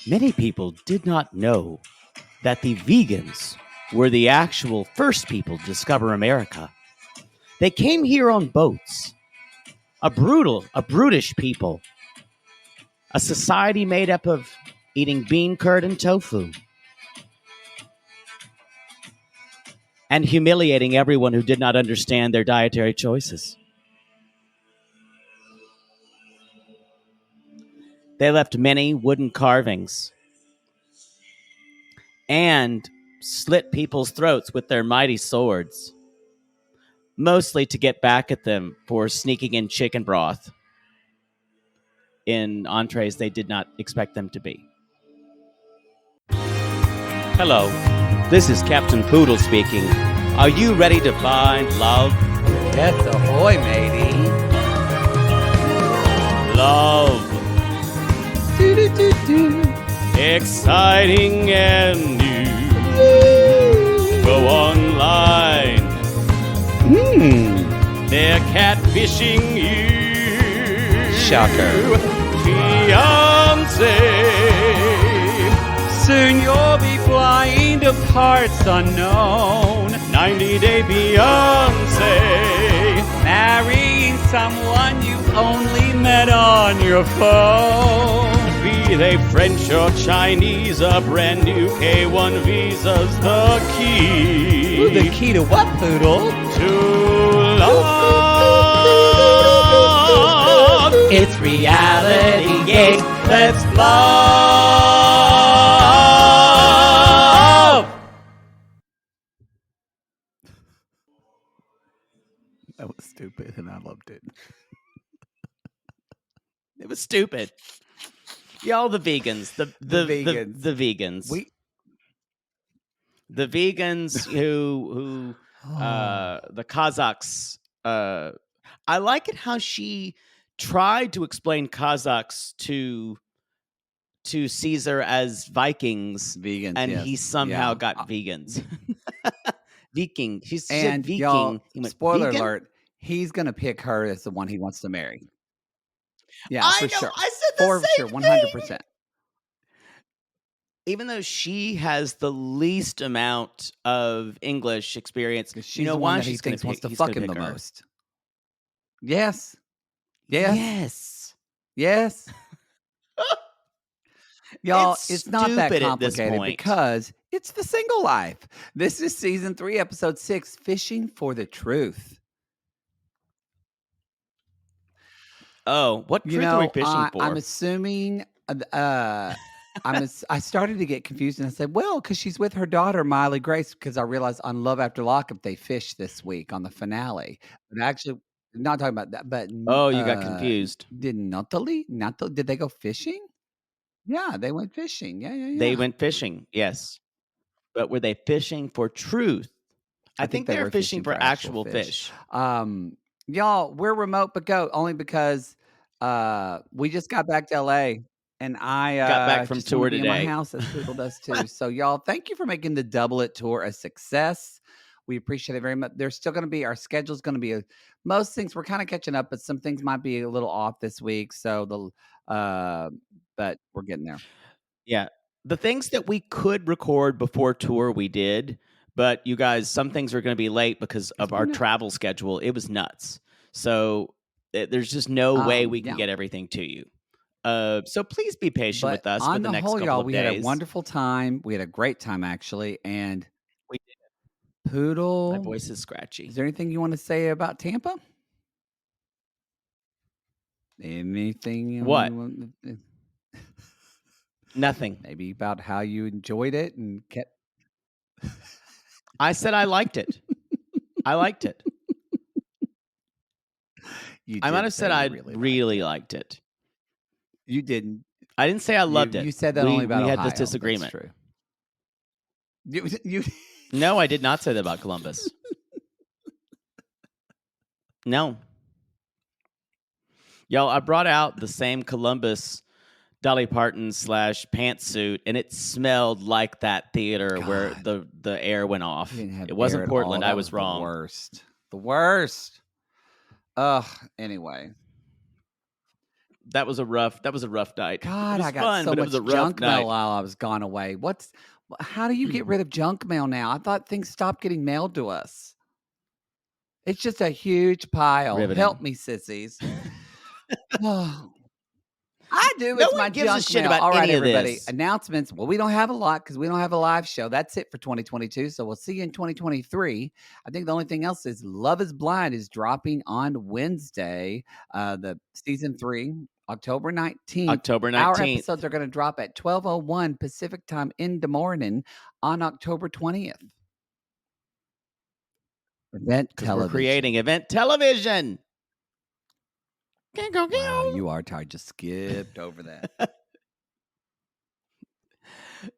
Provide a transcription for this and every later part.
Many people did not know that the vegans were the actual first people to discover America. They came here on boats, a brutish people, a society made up of eating bean curd and tofu, and humiliating everyone who did not understand their dietary choices. They left many wooden carvings and slit people's throats with their mighty swords, mostly to get back at them for sneaking in chicken broth in entrees they did not expect them to be. Hello, this is Captain Poodle speaking. Are you ready to find love? Yes, ahoy, matey. Love. Exciting and new. Go online. They're catfishing you. Shocker. Fiancé. Soon you'll be flying to parts unknown. 90-day Beyonce. Marrying someone you only met on your phone. Be they French or Chinese, a brand new K1 visa's the key. Ooh, the key to what, Poodle? To love. It's reality, yay, let's love. That was stupid, and I loved it. It was stupid. Y'all, the vegans, the vegans, the vegans, the vegans who the Kazakhs. I like it how she tried to explain Kazakhs to Caesar as Vikings, and yes. he somehow got vegans. Viking. She said Viking. Y'all, spoiler vegan? alert, he's going to pick her as the one he wants to marry. Yeah, I for know, sure. I said the for same sure, 100%. thing. Even though she has the least amount of English experience, She's the one that he thinks wants to fuck him the most. Yes. Yes. Y'all, it's not that stupid at complicated this point. because it's the single life. This is season 3, episode 6, Fishing for the Truth. Oh, what truth are we fishing for? I'm assuming I started to get confused, and I said, well, because she's with her daughter, Miley Grace, because I realized on Love After Lockup, they fished this week on the finale. But actually, not talking about that, but oh, you got confused. Did Natalie, did they go fishing? Yeah, they went fishing. Yeah. They went fishing, yes. But were they fishing for truth? I think they were fishing for actual fish. Y'all, we're remote but go only because we just got back to LA, and I got back from just tour today. today. In my house, as Poodle does too. So y'all, thank you for making the Double It tour a success. We appreciate it very much. There's still going to be, our schedule's going to be most things we're kind of catching up, but some things might be a little off this week. So but we're getting there. Yeah. The things that we could record before tour, we did. But you guys, some things are going to be late because of our travel schedule. It was nuts. So there's just no way we can get everything to you. So please be patient with us for the next couple of days. We had a wonderful time. We had a great time, actually. And we did. Poodle. My voice is scratchy. Is there anything you want to say about Tampa? Anything? What? Nothing. Maybe about how you enjoyed it and kept. I said I liked it. I liked it. I might have said I really liked it. You didn't. I didn't say I loved it. You said that only about we Ohio. had this disagreement. That's true. You No, I did not say that about Columbus. No. Y'all, I brought out the same Columbus Dolly Parton / pantsuit, and it smelled like that theater where the air went off. It wasn't Portland. I was wrong. The worst. Anyway. That was a rough night. God, It was I got fun, so but it much was a rough junk mail night. while I was gone away. How do you get rid of junk mail now? I thought things stopped getting mailed to us. It's just a huge pile. Riveting. Help me, sissies. Oh, I do. No It's my one gives a junk shit mail. about All right, any of everybody. this. Announcements. Well, we don't have a lot because we don't have a live show. That's it for 2022. So we'll see you in 2023. I think the only thing else is Love is Blind is dropping on Wednesday. The season 3, October 19th. October Our 19th. episodes are going to drop at 12:01 Pacific time in the morning on October 20th. Event Because we're television. creating event television. Wow, you are tired. Just skipped over that.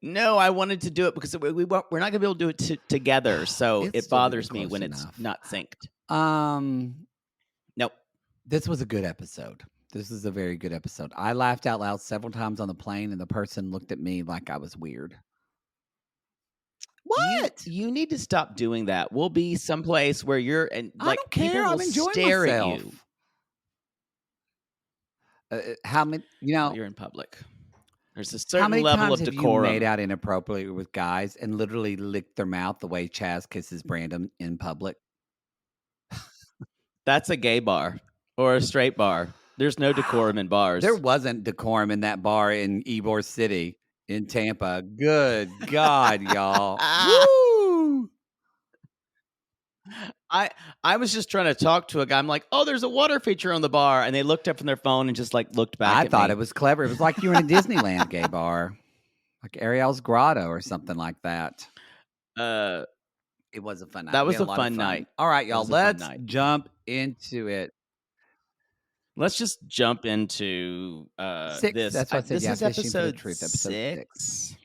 No, I wanted to do it because we're not going to be able to do it together. So It's it still gonna be bothers me close when enough. it's not synced. Nope. This was a good episode. This is a very good episode. I laughed out loud several times on the plane, and the person looked at me like I was weird. What? You need to stop doing that. We'll be someplace where you're and I like don't care. people will I'm enjoying stare myself. at you. How many? You're in public. There's a how certain many level times of have you decorum. made out inappropriately with guys and literally licked their mouth the way Chaz kisses Brandon in public? That's a gay bar or a straight bar. There's no decorum in bars. There wasn't decorum in that bar in Ybor City in Tampa. Good God, y'all. Woo! I was just trying to talk to a guy. I'm like, oh, there's a water feature on the bar. And they looked up from their phone and just like looked back I at me. thought it was clever. It was like you were in a Disneyland gay bar, like Ariel's Grotto or something like that. It was a fun night. That We was had a lot of fun night. All right, y'all. was a fun Let's night. jump into it. Let's just jump into 6. this. That's why I said This yeah, is Fishing for the episode Truth, episode 6.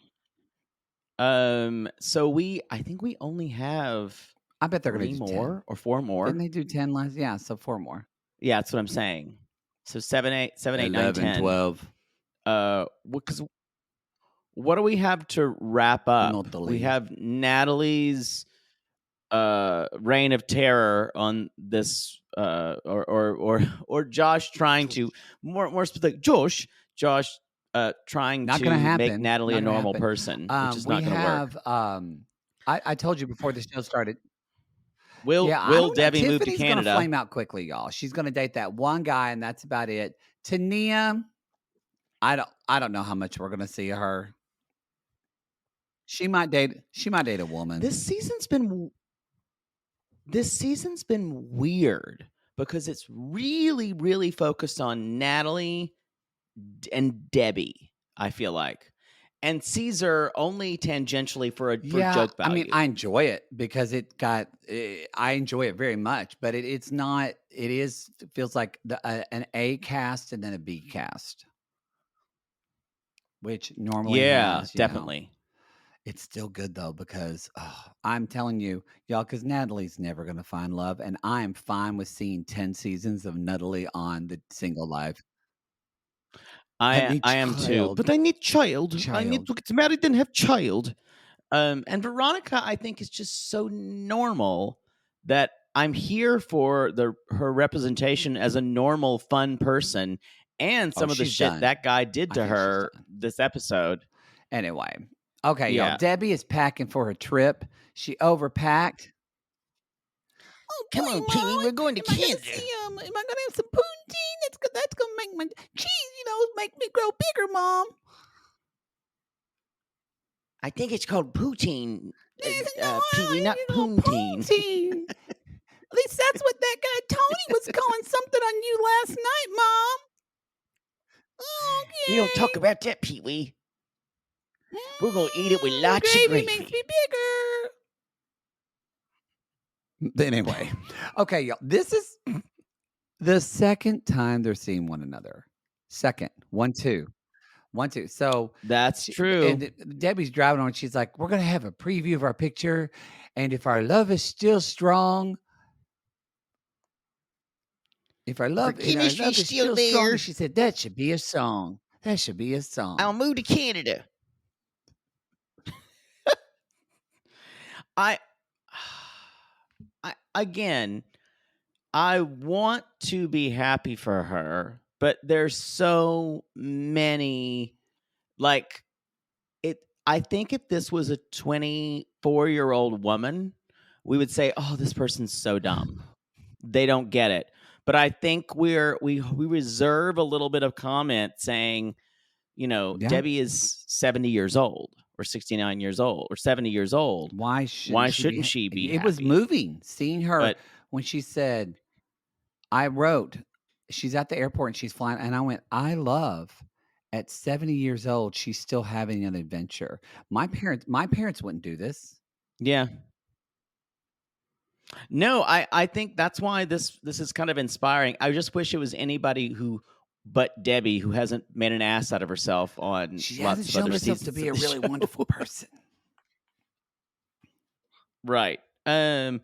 So I think we only have I bet they're going 3 to do more 10. or 4 more. Didn't they do 10 last? Yeah, so 4 more. Yeah, that's what I'm saying. So 7, 8, 9, 11, 10. 12. Because what do we have to wrap up? Natalie. We have Natalie's reign of terror on this or Josh trying to more specific Josh trying Not to gonna make happen. Natalie Not a gonna normal happen. person, which is We not going to work. have I told you before the show started. Will Yeah, I don't know. Debbie move to Tiffany's gonna Canada? flame out quickly, y'all. She's gonna date that one guy, and that's about it. Tania, I don't know how much we're gonna see of her. She might date a woman. This season's been weird because it's really, really focused on Natalie and Debbie, I feel like. And Caesar only tangentially for joke value. I mean, I enjoy it because I enjoy it very much, but it feels like an A cast and then a B cast, which normally has, definitely. It's still good though because I'm telling you, y'all, because Natalie's never going to find love, and I am fine with seeing 10 seasons of Natalie on the single life. I am too, but I need child. I need to get married and have child. And Veronica, I think, is just so normal that I'm here for her representation as a normal, fun person, and some of the shit that guy did to her this episode. Anyway, okay, y'all. Debbie is packing for her trip. She overpacked. Oh, come on, Pee-wee, we're going to Canada. Am I going to have some poutine? That's going to make my cheese, make me grow bigger, Mom. I think it's called poutine, no, Pee-wee, not poontine. At least that's what that guy Tony was calling something on you last night, Mom. Okay. You don't talk about that, Pee-wee. We're going to eat it with lots of gravy. Makes me bigger. Anyway, okay, y'all. This is the second time they're seeing one another. Second. 1, 2. 1, 2. So that's true. And Debbie's driving on. She's like, we're going to have a preview of our picture. And if our love is still strong, is still there, strong, she said, that should be a song. That should be a song. I'll move to Canada. I want to be happy for her, but there's so many, like, I think if this was a 24-year-old woman, we would say, "Oh, this person's so dumb. They don't get it." But I think we reserve a little bit of comment saying, Yeah. Debbie is 70 years old or 69 years old or 70 years old. Why shouldn't she be It was happy? moving seeing her But when she said, I wrote, she's at the airport and she's flying, and I went, I love at 70 years old, she's still having an adventure. My parents wouldn't do this. yeah. No, I think that's why this is kind of inspiring. I just wish it was anybody but Debbie, who hasn't made an ass out of herself on She lots hasn't of shown other herself seasons to be of a the really show. wonderful person. Right. But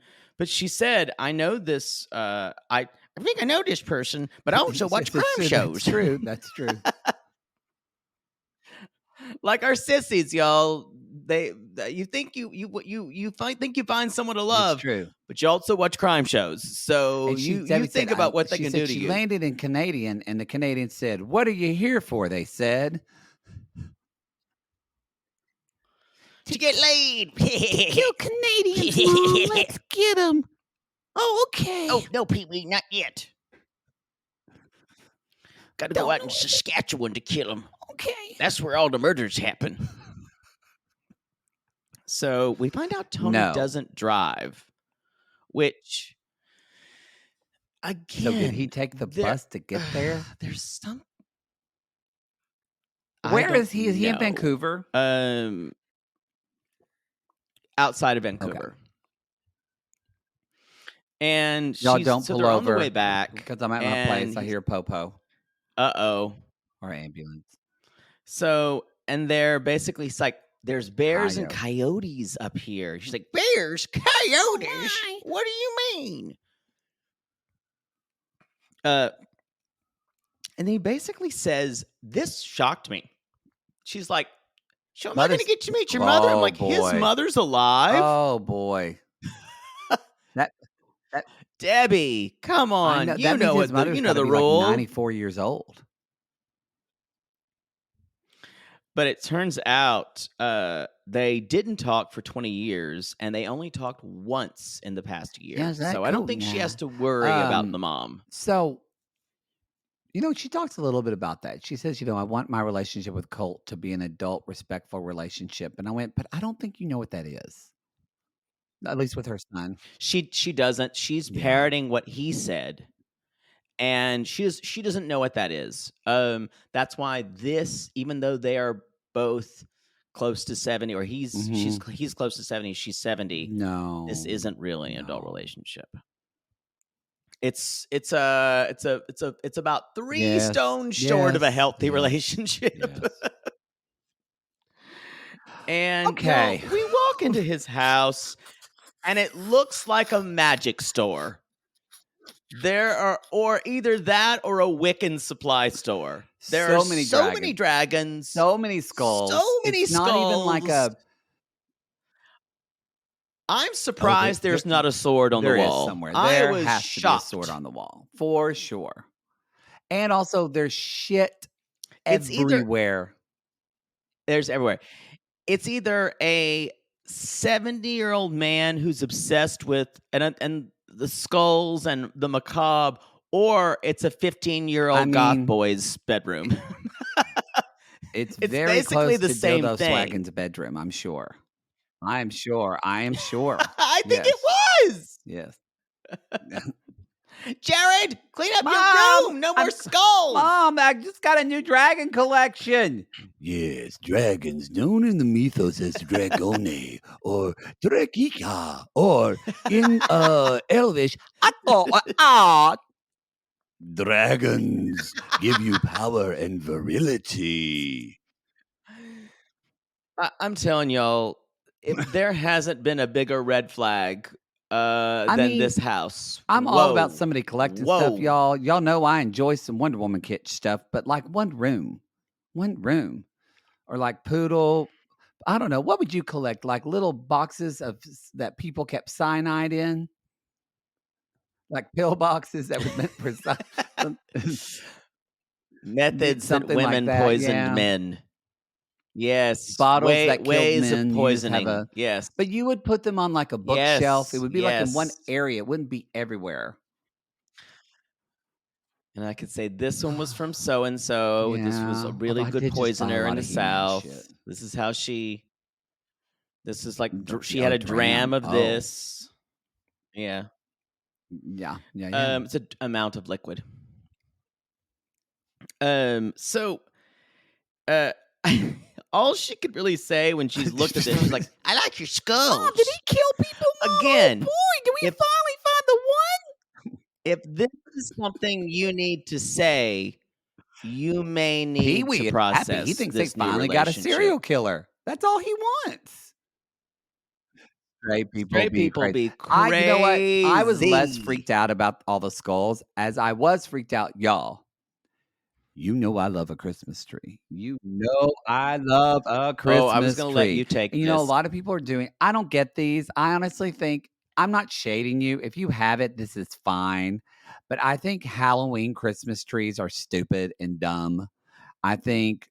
she said, I know this, I think I know this person, but I also watch crime shows. That's true. That's true. Like our sissies, y'all. You think you think you find someone to love, It's true. but you also watch crime shows. So And you Debbie think said, about what they she can said do to she you. landed in Canadian, and the Canadian said, "What are you here for?" They said, To get laid. "Kill Canadians, Mom. Let's get them." Oh, okay. Oh no, Pee-wee, not yet. Got to go out in Saskatchewan to kill them. Okay. That's where all the murders happen. So we find out Tony doesn't drive, which, again, So did he take the bus to get there? There's some. Where is he? Is he in Vancouver? Outside of Vancouver. Okay. And y'all don't pull over on the way back because I'm at my place. I hear Popo. Uh-oh. Or ambulance. So, and they're basically, it's like, there's bears and coyotes up here. She's like, bears, coyotes? What do you mean? And he basically says, this shocked me. She's like, am I going to get to meet your mother? I'm like, his mother's alive? Oh, boy. that Debbie, come on. You know the rule. Like 94 years old. But it turns out they didn't talk for 20 years, and they only talked once in the past year. Yeah, so I don't think she has to worry about the mom. So, she talks a little bit about that. She says, I want my relationship with Colt to be an adult, respectful relationship. And I went, but I don't think you know what that is. At least with her son. She doesn't. She's parroting what he said. And she doesn't know what that is. That's why even though they are both close to 70, or he's close to 70, she's 70. No, this isn't really an adult relationship. It's about 3 stones short of a healthy relationship. Yes. And we walk into his house, and it looks like a magic store. There are, or either that or a Wiccan supply store. There are so many dragons, so many skulls, so many skulls. Not even like a. I'm surprised there's not a sword on the wall. There is somewhere. There has to be a sword on the wall for sure. And also, there's shit everywhere. There's everywhere. It's either a 70-year-old man who's obsessed with and the skulls and the macabre, or it's a 15-year-old goth boy's bedroom. It's very basically close the same thing. Swaggins' bedroom, I'm sure. I am sure. I think it was. Yes. Jared, clean up your room. No more skulls. Mom, I just got a new dragon collection. Yes, dragons known in the mythos as Dragone or Drekika or in Elvish, dragons give you power and virility. I'm telling y'all, if there hasn't been a bigger red flag than this house. I'm all about somebody collecting stuff, y'all. Y'all know I enjoy some Wonder Woman kit stuff, but like one room, or like Poodle. I don't know. What would you collect? Like little boxes that people kept cyanide in, like pill boxes that were meant for. Methods that something like women that. poisoned Yeah, men. Yes, bottles that killed ways of men. You just have poisoning. a, Yes, but you would put them on like a bookshelf. It yes, would be like in one yes. area. It wouldn't be everywhere. And I could say this one was from so and so. This was a Yeah, although really I good did just buy a poisoner in lot the of He-Man shit. South. This is how she. This is like she had Oh, a dram dram. of Oh, this. Yeah. yeah, yeah, yeah. It's an amount of liquid. So uh all she could really say when she's looked at this, she's like, I like your Mom, did skulls. he kill people? Mom, Again, oh boy, did we if finally find the one? if this is something you need to say, you may Pee need to Wee is happy. He process thinks they this new finally got a relationship. serial killer. That's all he wants. Straight people Straight be people crazy. be You know what? I was less crazy. freaked out about all the skulls as I was freaked out, y'all. You know I love a Christmas tree. You know I love a Oh, I was Christmas gonna let tree. you take And you know, a this. lot of people are doing, I don't get these. I honestly think, I'm not shading you. If you have it, this is fine. But I think Halloween Christmas trees are stupid and dumb. I think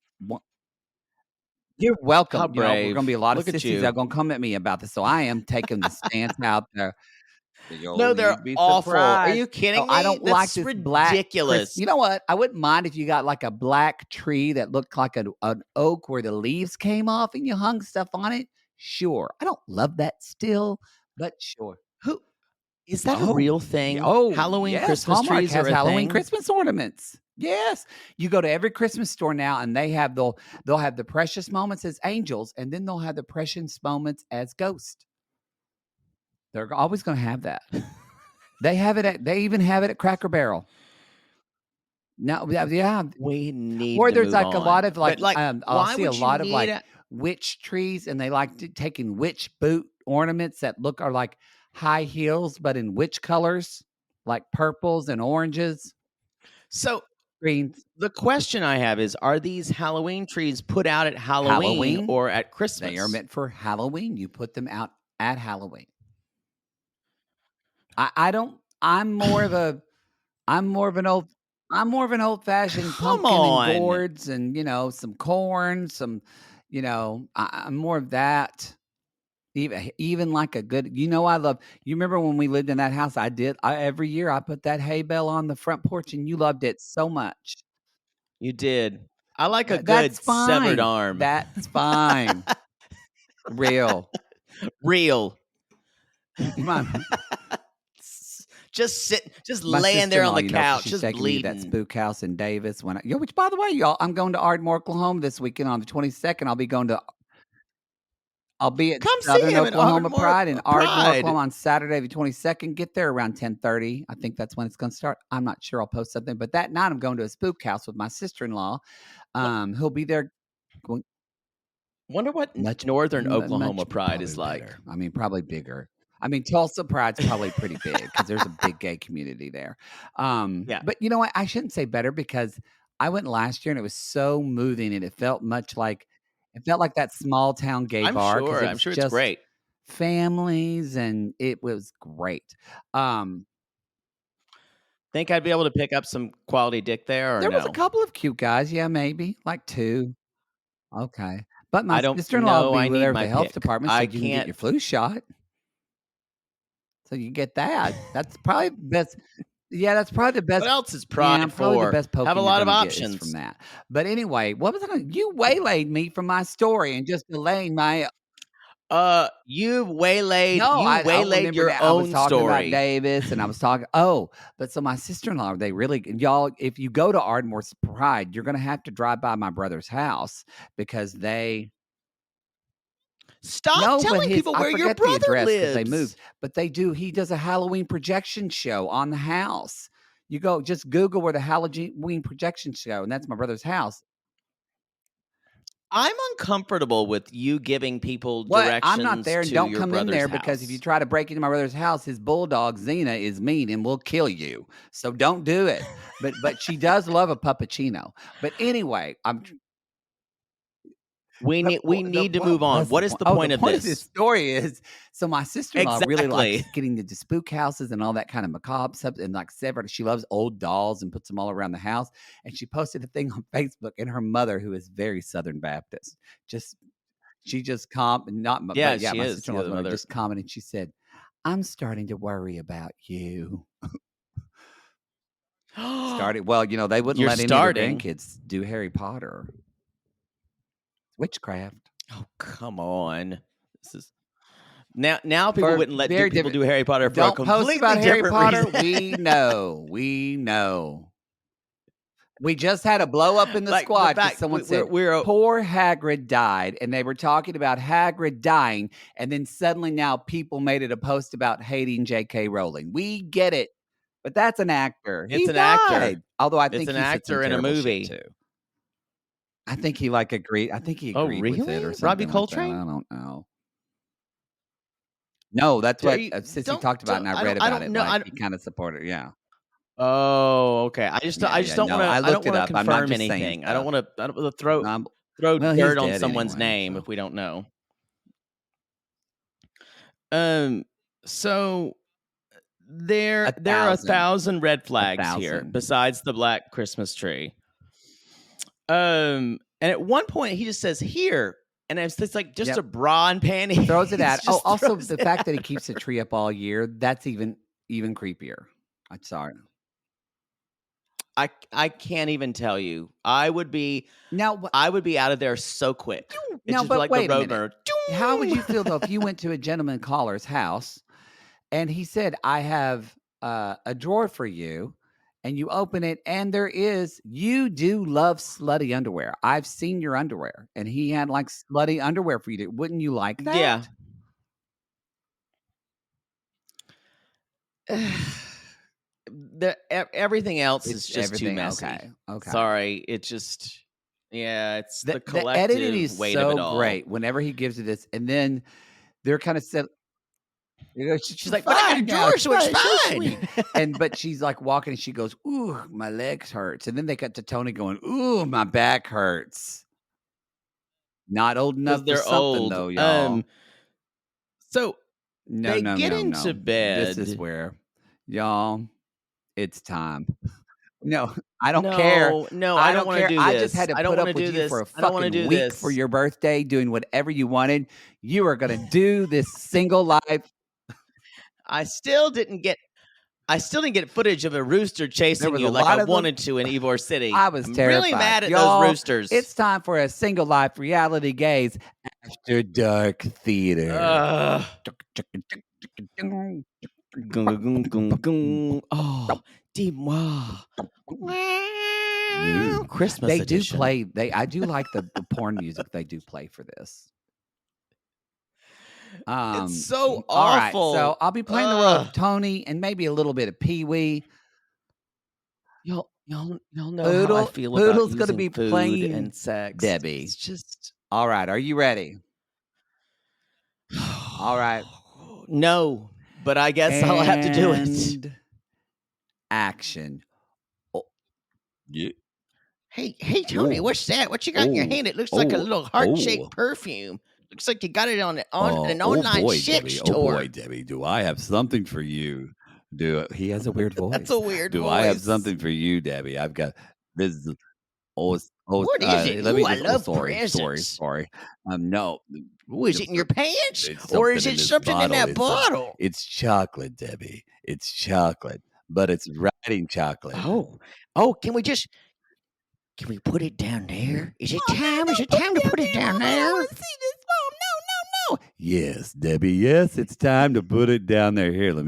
you're welcome. How You know, we're gonna be brave. a lot of Look at sissies that you. are gonna come at me about this. So I am taking the stance out there. No, they're You'd be awful. Are surprised. you No, kidding I me? don't like That's this black Chris. ridiculous. You know what? I wouldn't mind if you got like a black tree that looked like an oak where the leaves came off and you hung stuff on it. Sure. I don't love that still, but sure. Who is that a Oh, real thing? oh Halloween yes. Christmas Hallmark trees are has a Halloween thing? Christmas ornaments. Yes. You go to every Christmas store now and they'll have the precious moments as angels, and then they'll have the precious moments as ghosts. They're always going to have that. They even have it at Cracker Barrel. No, yeah. We need Or to there's move like a lot on. of like, But like, I'll why see a would you lot of need like a witch trees, and they like taking witch boot ornaments that are like high heels, but in witch colors, like purples and oranges, so greens. the question I have is, are these Halloween trees put out at Halloween Halloween, or at they are Christmas? meant for Halloween. You put them out at Halloween. I don't. I'm more of an old I'm more of an old-fashioned Come pumpkin and on. gourds and, some corn, I'm more of that. Even like a good, I love, you remember when we lived in that house, every year I put that hay bale on the front porch and you loved it so much. You did. I like a That's good severed fine. arm. That's fine. Real. Real. My Just my laying there on sister-in-law, the 'cause couch, she's just taking me to that bleeding. spook house in Davis which by the way, y'all, I'm going to Ardmore, Oklahoma this weekend on the 22nd. I'll be at Come see Southern him in Oklahoma Ardmore Pride in Ardmore, Pride. Oklahoma on Saturday the 22nd. Get there around 10:30. I think that's when it's going to start. I'm not sure. I'll post something. But that night I'm going to a spook house with my sister-in-law. He'll be there. Wonder what Much Northern Oklahoma much Pride is probably like. better. I mean, probably bigger. I mean, Tulsa Pride's probably pretty big because there's a big gay community there. Yeah. But you know what? I shouldn't say better because I went last year and it was so moving and it felt like that small town gay I'm bar because sure. it I'm was sure it's just great. families and it was great. Think I'd be able to pick up some quality dick there or There was a no? couple of cute guys. Yeah, maybe like 2. Okay. But my I don't sister-in-law will know. be I with need there with my the health pick. department so I you can get can't. your flu shot. So you get that. That's probably the best. Yeah, that's probably the best. What else is Yeah, Pride probably the for? best Have a poking lot you're of gonna get is from options. that. But anyway, what was I going? You waylaid me from my story and just delaying my. You No, I waylaid remember your now. I was own talking about story. Davis, and I was talking. Oh, but so my sister-in-law, they really, y'all. If you go to Ardmore's Pride, you're gonna have to drive by my brother's house because they. Stop No, but telling people I where your forget the brother address because they moved, lives. but they do. He does a Halloween projection show on the house. You go, just Google where the Halloween projection show, and that's my brother's house. I'm uncomfortable with you giving people What? I'm not directions there, and to don't your come in brother's there because if you house. try to break into my brother's house, his bulldog Xena is mean and will kill you. So don't do it. But she does love a puppuccino. But anyway, We need to move on. What is the point of The point of this this? story is, so my sister-in-law really Exactly. likes getting into spook houses and all that kind of macabre stuff, and like she loves old dolls and puts them all around the house. And she posted a thing on Facebook, and her mother, who is very Southern Baptist, she just not Yeah, but yeah, she my is, sister-in-law's the mother mother. just commented. She said, "I'm starting to worry about you." Started well, they wouldn't You're let any of their starting. grandkids do Harry Potter. Witchcraft. Oh, come on. This is now people For wouldn't let very people different. do Harry Potter for a Don't post completely about Harry different Potter. reason. We know. We know. We just had a blow up in the Like, squad because fact, someone we're- said, we're- poor Hagrid died. And they were talking about Hagrid dying. And then suddenly now people made it a post about hating J.K. Rowling. We get it. But that's an actor. It's He an actor. died. Although I It's think an he said actor some in a terrible shit, movie. too. I think he agreed. I think he Oh, agreed with it really? or Robbie something like that. Coltrane? I don't know. No, that's what Sissy talked about, and I read about it. Like he kind of supported. Yeah. Oh, okay. I just don't No, want to. I I don't looked it want to up. I'm not confirm just saying anything. I don't stuff. want to throw Well, he's dirt on dead someone's anyway, name so. if we don't know. So there are 1,000 red flags here 1,000. besides the black Christmas tree. And at one point he just says here, and it's like just a bra and panties. Throws it out. Oh, also the fact that he out. keeps the tree up all year, that's even creepier. I'm sorry. I can't even tell you. I would be out of there so quick. It's Now, just but like wait the a road minute. burner. How would you feel though if you went to a gentleman caller's house and he said, "I have a drawer for you," and you open it and you do love slutty underwear. I've seen your underwear, and he had like slutty underwear for you. Wouldn't you like that? Yeah. Everything else is just too messy. Okay. Sorry, it's just it's the The collective editing is weight of it so all. great whenever he gives you this, and then they're kind of said, she's like, "But I got a drawer, so it's fine." But she's like walking, and she goes, "Ooh, my legs hurts," and then they cut to Tony going, "Ooh, my back hurts." Not old enough they're for something old. though, y'all. So No, they no, get no, into no. bed. This is where, y'all, it's time. No, I don't care. No, I don't don't want to care. do I this. just had to I don't put want up to with do you this. for a I don't want to fucking do week this for your birthday, doing whatever you wanted. You are gonna do this single life. I still didn't get footage of a rooster chasing was you a like lot I of them. wanted to in Ybor City. I was I'm terrified. really mad at Y'all, those roosters. It's time for a single life reality gaze after dark theater. Oh, deep Christmas They edition. do play. I do like the porn music they do play for this. It's so awful. All right, so I'll be playing the role of Tony and maybe a little bit of Pee Wee. Y'all know how I feel about Poodle's using gonna be food playing and sex. Debbie. It's just All right. Are you ready? All right. No, but I guess I'll have to do it. And action. Yeah. Hey, Tony, Ooh. what's that? What you got in your hand? It looks like a little heart-shaped perfume. Looks like you got it on an online sex store. Oh boy, Debbie, do I have something for you? He has a weird voice. That's a weird voice. Do I have something for you, Debbie? I've got this. What is it? Let me I just, love sorry. No. Ooh, is it in your pants? It's Or is something in it this something in that bottle. bottle? It's chocolate, Debbie. It's chocolate, but it's writing chocolate. Oh, can we put it down there? Is it time? Is it time to put it down there? See this phone? No. Yes, Debbie. Yes, it's time to put it down there. Here, let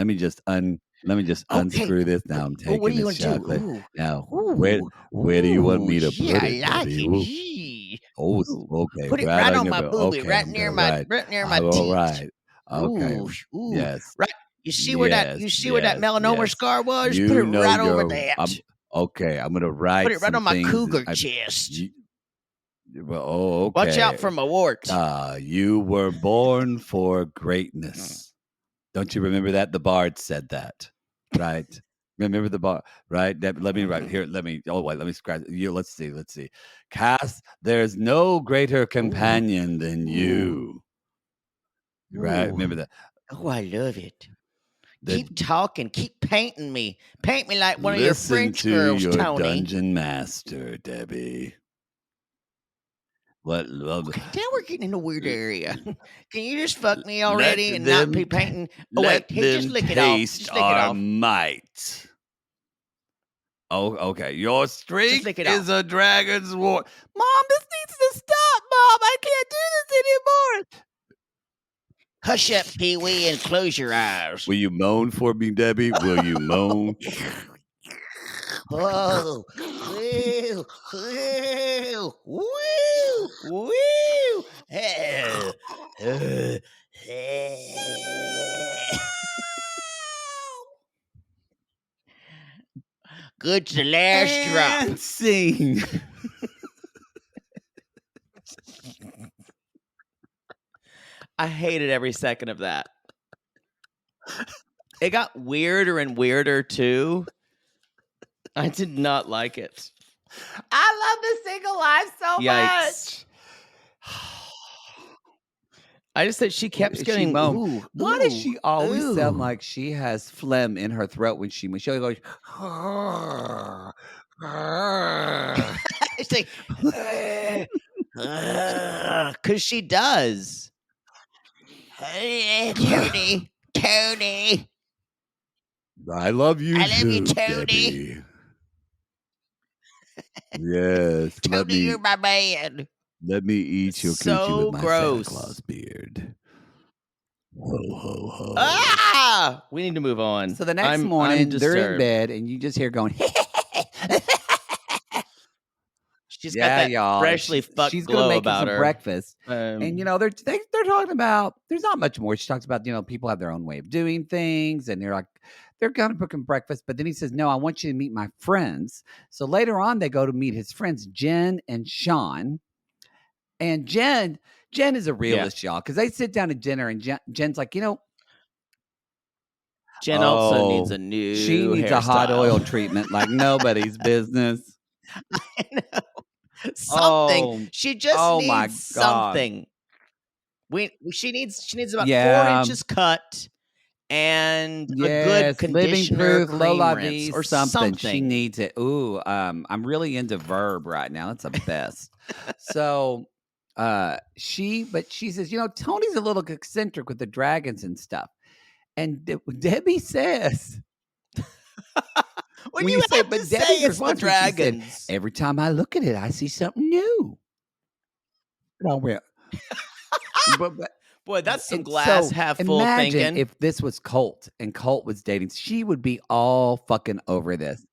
me just unscrew this. Now I'm taking what are you this gonna chocolate. do? Now, where do you want me to put it, I like Debbie? it. Ooh. Gee. Oh, okay. Put it right on my your boobie, okay, right near my All teeth. right. Okay. Ooh. Yes. Right. You see where that melanoma scar was? You Put it know right over that. I'm gonna write. Put it right on my things cougar chest. Okay. Watch out for my warts. You were born for greatness. Don't you remember that? The bard said that, right? Remember the bar, right? Let me right here. Let me. Oh wait, let me scratch you. Let's see. Let's see. Cass, there's no greater companion than you. Right? Remember that. Oh, I love it. The- Keep talking. Keep painting me. Paint me like one of your Listen French to girls, your Tony. dungeon master, Debbie. What love? Okay, now we're getting in a weird area. Can you just fuck me already and not be painting? Oh wait, hey, just lick it off. Just lick it our off. might. Oh, okay. Your streak lick it is a dragon's war. Mom, this needs to stop, Mom. I can't do this anymore. Hush up, Pee Wee, and close your eyes. Will you moan for me, Debbie? Will you moan? Oh, woo, woo, woo, woo. Good to the last drop. And sing. I hated every second of that. It got weirder and weirder too. I did not like it. I love the single life so Yikes. much. I just said she kept getting. Ooh, Why does she always ooh. sound like she has phlegm in her throat when she goes? It's like, because she does. Tony, Tony. I love you. I love you, too, Tony. Debbie. Yes, Tony, you're my man. let me eat your So coochie with my gross. Santa Claus beard. Ho ho ho. Ah! We need to move on. So the next I'm morning, they're in disturbed. bed, and you just hear going. She's got that y'all. freshly fucked She's glow gonna make about some her. breakfast, and they're talking about. There's not much more. She talks about people have their own way of doing things, and they're kind of cooking breakfast. But then he says, "No, I want you to meet my friends." So later on, they go to meet his friends Jen and Sean, and Jen is a realist, y'all, because they sit down at dinner, and Jen's like, Jen also needs a new. She needs a hot oil treatment like nobody's business. I know. Something. Oh, she just my needs something. She needs about 4 Yeah. inches cut and a Yes, good living conditioner, proof, low cream la rinse, vie, or something. She needs it. Ooh, I'm really into Verb right now. That's the best. So, she says, Tony's a little eccentric with the dragons and stuff. And Debbie says, When Well, you you say- have but to Debbie say it's the responds when she said, dragons. every time I look at it, I see something new. And I went, but Boy, that's some and glass so half full imagine thinking. if this was Colt and Colt was dating, she would be all fucking over this.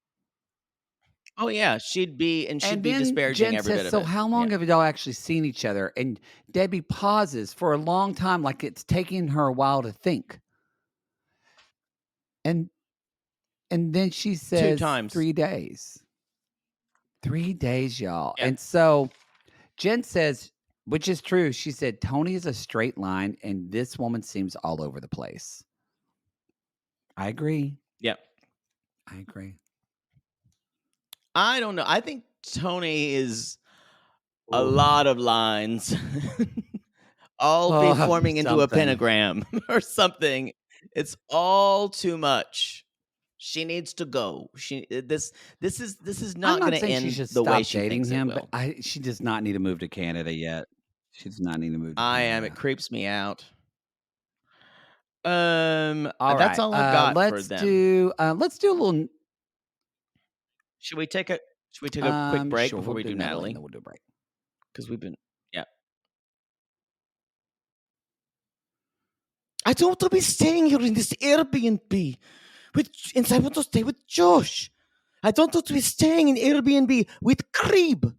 Oh yeah, she'd be And be then disparaging Jen every says, bit of so it. how long have y'all actually seen each other? And Debbie pauses for a long time, like it's taking her a while to think. And then she says 2 times. 3 days. 3 days, y'all. Yeah. And so Jen says, which is true, she said, Tony is a straight line, and this woman seems all over the place. I agree. Yep. I agree. I don't know. I think Tony is a lot of lines all be forming into a something. pentagram or something. It's all too much. She needs to go. This is not going to saying end she should the way stop she dating thinks him, it will. but she does not need to move to Canada yet. She does not need to move to Canada. It creeps me out. All that's right. all I've got for Let's them. do let's do a little Should we take a quick break sure, before we do Natalie? Then we'll do a break. Because we've been, yeah. I don't want to be staying here in this Airbnb. And I want to stay with Josh. I don't want to be staying in Airbnb with Creeb.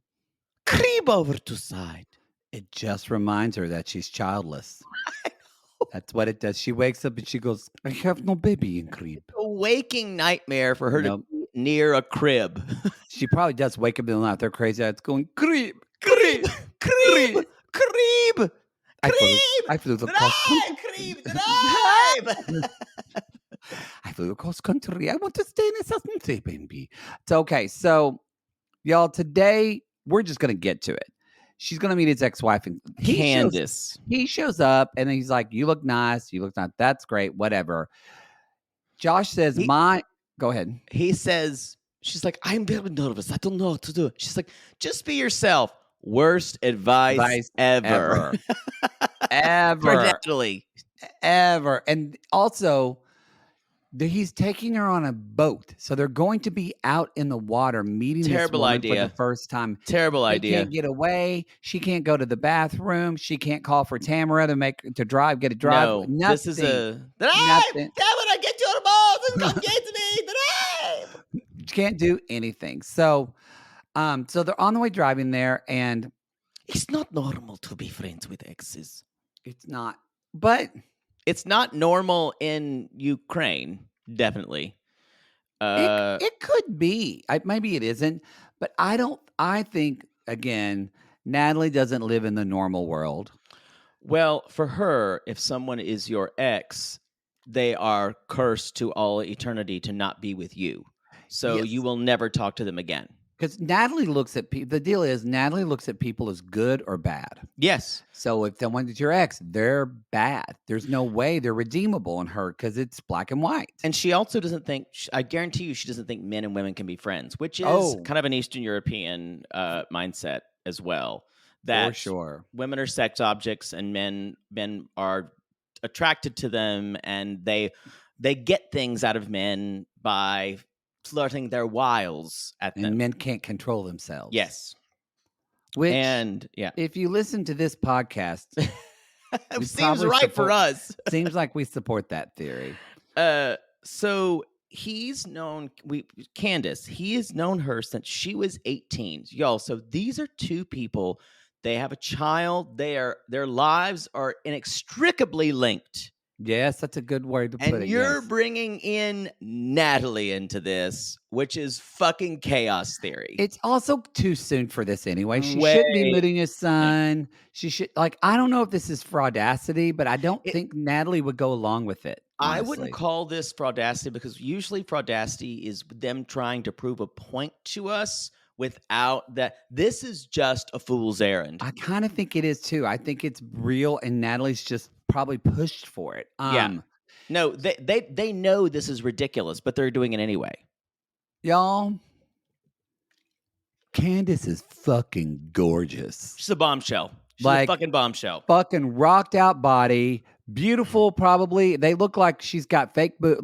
Creeb over to side. It just reminds her that she's childless. That's what it does. She wakes up and she goes, I have no baby in crib. A waking nightmare for her to be near a crib. She probably does wake up in the night. They're crazy. It's going, crib, Creeb, Creeb, Creeb, I flew the cost. Creeb, Drive. I flew across country. I want to stay in a certain day, baby. It's okay. So, y'all, today we're just gonna get to it. She's gonna meet his ex-wife, and Candace. he shows up, and he's like, "You look nice. You look nice. That's great. Whatever." Josh says, Go ahead. He says, she's like, I'm very nervous. I don't know what to do. She's like, just be yourself. Worst advice ever. For Ever. Natalie. Ever. And also, he's taking her on a boat. So they're going to be out in the water meeting Terrible this woman idea. for the first time. Terrible They idea. can't get away. She can't go to the bathroom. She can't call for Tamara to drive, get a drive. No, Nothing. this is a... Nothing. Tamara, get your balls and come get to me. She can't do anything. So they're on the way driving there, and It's not normal to be friends with exes. it's not. But It's not normal in Ukraine, definitely. it could be. Maybe it isn't, but I think, again, Natalie doesn't live in the normal world. Well, for her, if someone is your ex, they are cursed to all eternity to not be with you. So Yes. you will never talk to them again. Because Natalie looks at people. The deal is Natalie looks at people as good or bad. Yes. So if someone is your ex, they're bad. There's no way they're redeemable in her because it's black and white. And she also doesn't think, I guarantee you, she doesn't think men and women can be friends, which is Oh. kind of an Eastern European mindset as well. For That sure. women are sex objects and men are attracted to them, and they get things out of men by flirting their wiles at And them. men can't control themselves. Yes. Which, And yeah, if you listen to this podcast, it we seems probably right for support- us. seems like we support that theory. So he's known Candace. He has known her since she was 18, y'all. So these are two people. They have a child. Their lives are inextricably linked. Yes, that's a good way to put And it. you're yes. bringing in Natalie into this, which is fucking chaos theory. It's also too soon for this anyway. She Way- shouldn't be meeting his son. She should I don't know if this is fraudacity, but I don't think Natalie would go along with it. I honestly. wouldn't call this fraudacity, because usually fraudacity is them trying to prove a point to us without that. This is just a fool's errand. I kind of think it is too. I think it's real, and Natalie's just probably pushed for it. Yeah. No, they know this is ridiculous, but they're doing it anyway. Y'all, Candace is fucking gorgeous. She's a bombshell. She's Like- a fucking bombshell. Fucking rocked out body, beautiful. Probably they look like she's got fake boot.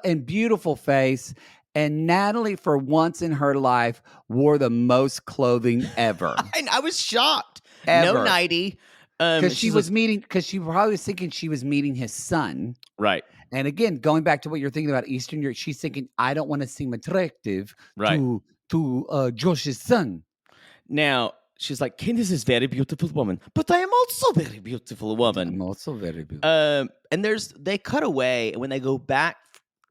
And beautiful face. And Natalie, for once in her life, wore the most clothing ever. And I was shocked. Ever. No nighty. Because she probably was thinking she was meeting his son. right. And again, going back to what you're thinking about Eastern Europe, she's thinking, I don't want to seem attractive Right. to Josh's son. Now she's like, Candace is a very beautiful woman, but I am also a very beautiful woman. I'm also very beautiful. And they cut away, and when they go back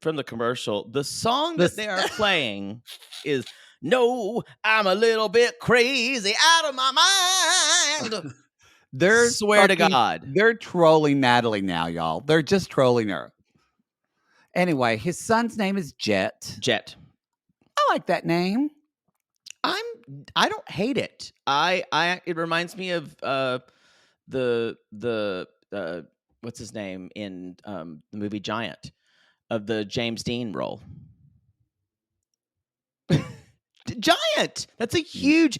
from the commercial, the song that they are playing is "No, I'm a little bit crazy out of my mind." They're Swear to fucking- God. They're trolling Natalie now, y'all. They're just trolling her. Anyway, his son's name is Jet. Jet. I like that name. I don't hate it. It reminds me of the what's his name in the movie Giant, of the James Dean role. Giant. That's a huge.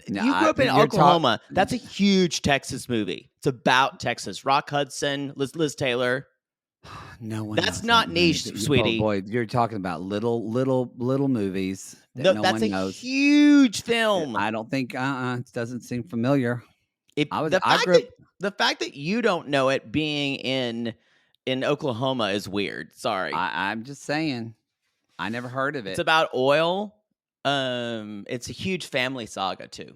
No, You grew up in you're Oklahoma. That's a huge Texas movie. It's about Texas. Rock Hudson, Liz Taylor. No one. That's knows not that movie. niche, Oh, sweetie. boy, you're talking about little movies that No, no that's one a knows. huge film. I don't think. It doesn't seem familiar. If, I was- the, I fact grew up- the fact that you don't know it being in Oklahoma is weird. Sorry. I'm just saying. I never heard of it. It's about oil. It's a huge family saga too.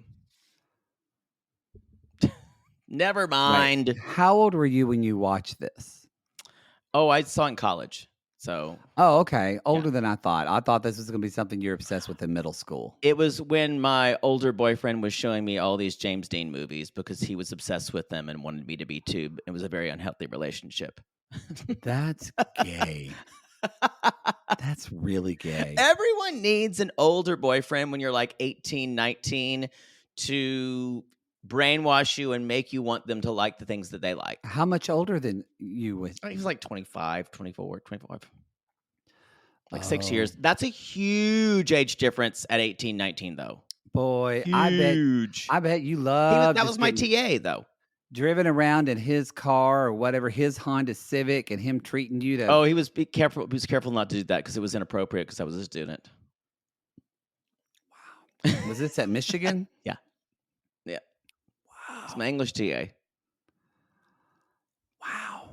Never Wait, mind. how old were you when you watched this? Oh, I saw it in college. So Oh, okay. Older than I thought. I thought this was going to be something you're obsessed with in middle school. it was when my older boyfriend was showing me all these James Dean movies because he was obsessed with them and wanted me to be too. It was a very unhealthy relationship. That's gay. That's really gay. Everyone needs an older boyfriend when you're like 18, 19 to brainwash you and make you want them to like the things that they like. How much older than you was? He was like 25, 24, 25. Like Oh, 6 years. That's a huge age difference at 18, 19, though. boy, Huge. I bet you He was- love that just was my getting TA, though. driven around in his car or whatever, his Honda Civic, and him treating you to. Oh, he was careful. He was careful not to do that because it was inappropriate because I was a student. Was this at Michigan? Yeah. Wow. It's my English TA. Wow.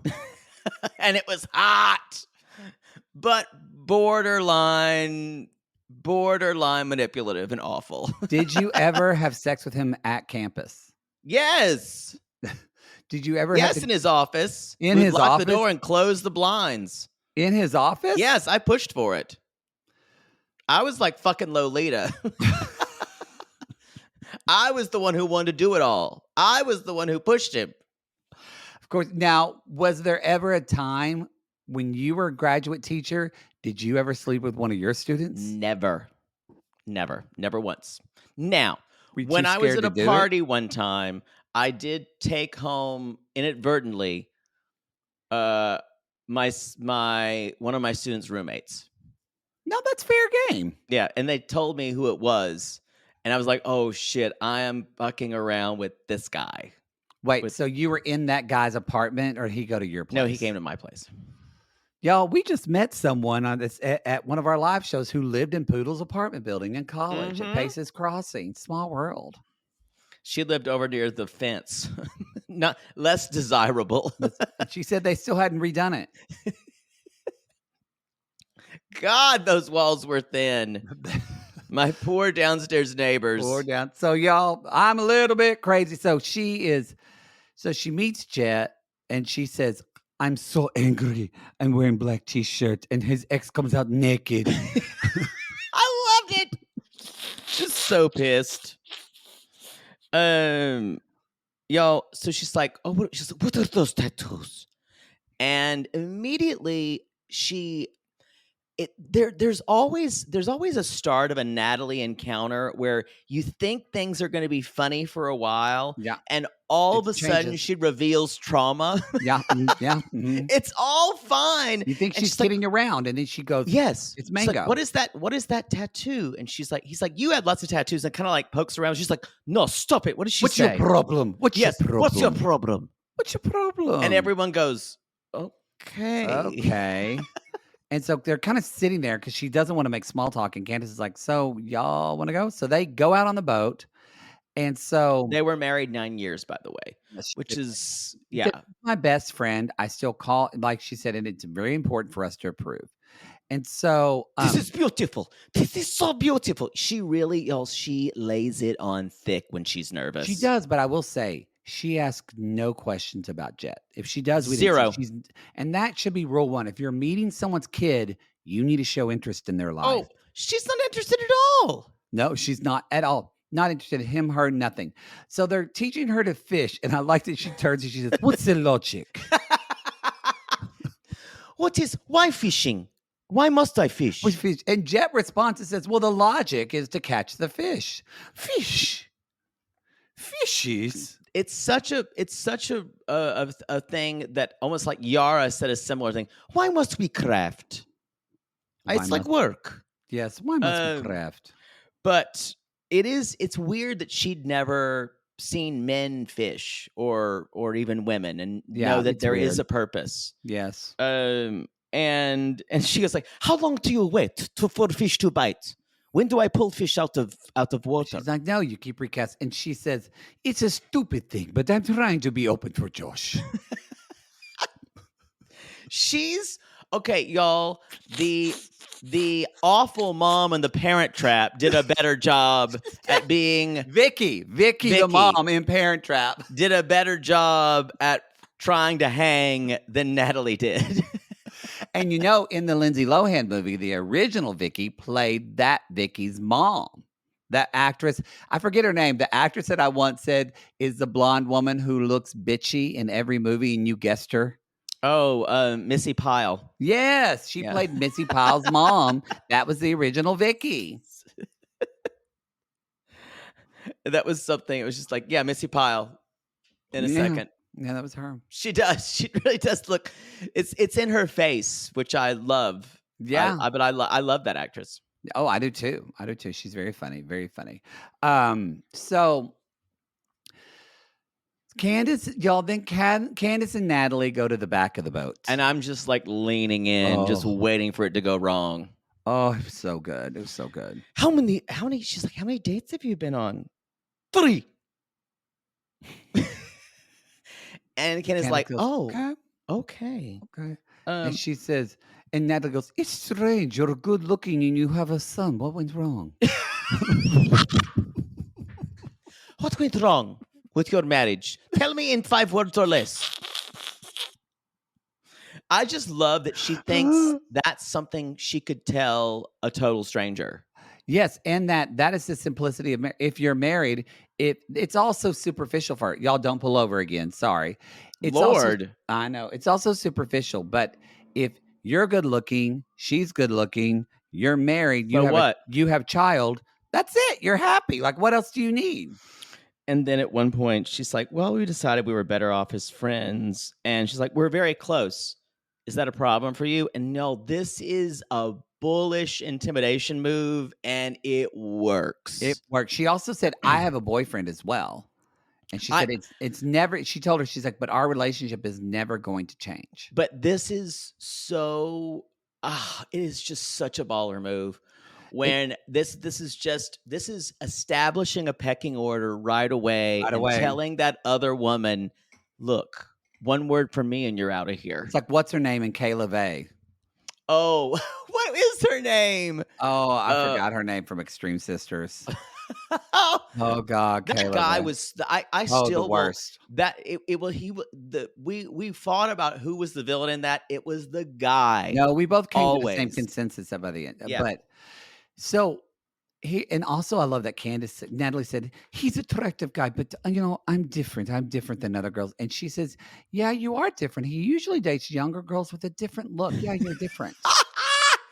And it was hot, but borderline manipulative and awful. Did you ever have sex with him at campus? Yes. Did you ever? Yes, have in his office. In We'd his lock office? the door and close the blinds. in his office? Yes, I pushed for it. I was like fucking Lolita. I was the one who wanted to do it all. I was the one who pushed him. Of course. Now, was there ever a time when you were a graduate teacher? Did you ever sleep with one of your students? Never once. Now, Were you when too I was scared at to a do it? party one time, I did take home inadvertently my one of my students' roommates. No, that's fair game. Yeah, and they told me who it was, and I was like, "Oh shit, I am fucking around with this guy." Wait, With- so you were in that guy's apartment, or did he go to your place? No, he came to my place. Y'all, we just met someone on this at one of our live shows who lived in Poodle's apartment building in college Mhm. at Paces Crossing. Small world. She lived over near the fence, not less desirable. She said they still hadn't redone it. God, those walls were thin. My poor downstairs neighbors. Or down. So y'all, I'm a little bit crazy. So she meets Jet and she says, "I'm so angry. I'm wearing black t-shirt," and his ex comes out naked. I loved it. Just so pissed. Yo, so she's like, "Oh, she's like, what are those tattoos?" And immediately there's always a start of a Natalie encounter where you think things are going to be funny for a while, Yeah. and all of It a sudden changes. she reveals trauma. Yeah. Yeah. Mhm. It's all fine. You think And she's she's like, kidding around, and then she goes, yes, It's She's like, mango. what is that? What is that tattoo? And he's like, you had lots of tattoos, and kind of like pokes around. She's like, no, stop it. What did she "What's say? your problem? What's Yes. your problem? What's your problem? What's your problem?" And everyone goes, okay. Okay. And so they're kind of sitting there because she doesn't want to make small talk. And Candace is like, "So y'all want to go?" So they go out on the boat. And so They were married 9 years, by the way, which They're is, yeah. my best friend. I still call, like she said, and it's very important for us to approve. And so This is beautiful. This is so beautiful. She really, y'all, she lays it on thick when she's nervous. she does, but I will say she asks no questions about Jet. If she does, we Zero. and that should be rule one. If you're meeting someone's kid, you need to show interest in their life. Oh, she's not interested at all. No, she's not at all. Not interested in him, her, nothing. So they're teaching her to fish. And I like that she turns and she says, "What's the logic?" Why fishing? Why must I fish? Which fish? And Jet responds and says, "Well, the logic is to catch the fish. Fish. Fishies." It's such a thing that almost like Yara said a similar thing. Why must we craft? Why It's like must- work. Yes. Why must we craft? But it's weird that she'd never seen men fish or even women and Yeah, know that it's there is weird. a purpose. Yes. And she goes like, how long do you wait for fish to bite? When do I pull fish out of water? She's like, "No, you keep recasting." And she says, "It's a stupid thing, but I'm trying to be open for Josh." She's okay, y'all. The awful mom and the Parent Trap did a better job at being Vicky, the Vicky. mom in Parent Trap. did a better job at trying to hang than Natalie did. And you know, in the Lindsay Lohan movie, the original Vicky played that Vicky's mom. That actress, I forget her name. The actress that I once said is the blonde woman who looks bitchy in every movie, and you guessed her. Missy Pyle. Yes, she Yeah. played Missy Pyle's mom. That was the original Vicky. That was something. It was just like, yeah, Missy Pyle in a Yeah. second. Yeah, that was her. She does. She really does look. It's in her face, which I love. Yeah. I love that actress. Oh, I do too. I do too. She's very funny. Very funny. So Candace, y'all, then Candace and Natalie go to the back of the boat. And I'm just like leaning in, just Oh. waiting for it to go wrong. Oh, it was so good. It was so good. How many? She's like, how many dates have you been on? 3. And Candace like, goes, oh, okay. okay. Okay. Um, And she says, and Natalie goes, it's strange. You're good looking and you have a son. What went wrong? what went wrong with your marriage? Tell me in 5 words or less. I just love that she thinks that's something she could tell a total stranger. Yes, and that is the simplicity of if you're married, it's also superficial for y'all. Don't pull over again. Sorry, it's Lord, Also, I know it's also superficial. But if you're good looking, she's good looking, you're married, you have child. That's it. You're happy. Like, what else do you need? And then at one point, she's like, well, we decided we were better off as friends. And she's like, we're very close. Is that a problem for you? And no, this is a bullish intimidation move, and it works. It works. She also said, I have a boyfriend as well. And she said, it's never, she told her, she's like, but our relationship is never going to change. But this is so, it is just such a baller move. When this is establishing a pecking order right away and telling that other woman, look, one word from me and you're out of here. It's like, what's her name in Kayla Vey? Oh, what is her name? Oh, I forgot her name from Extreme Sisters. Oh God, that Kayla guy Vey. was. I still the worst. We fought about who was the villain in that. It was the guy. No, we both came to the same Always. consensus by the end. Yeah. But so and also I love that Natalie said, he's an attractive guy, but I'm different. I'm different than other girls. And she says, yeah, you are different. He usually dates younger girls with a different look. Yeah, you're different.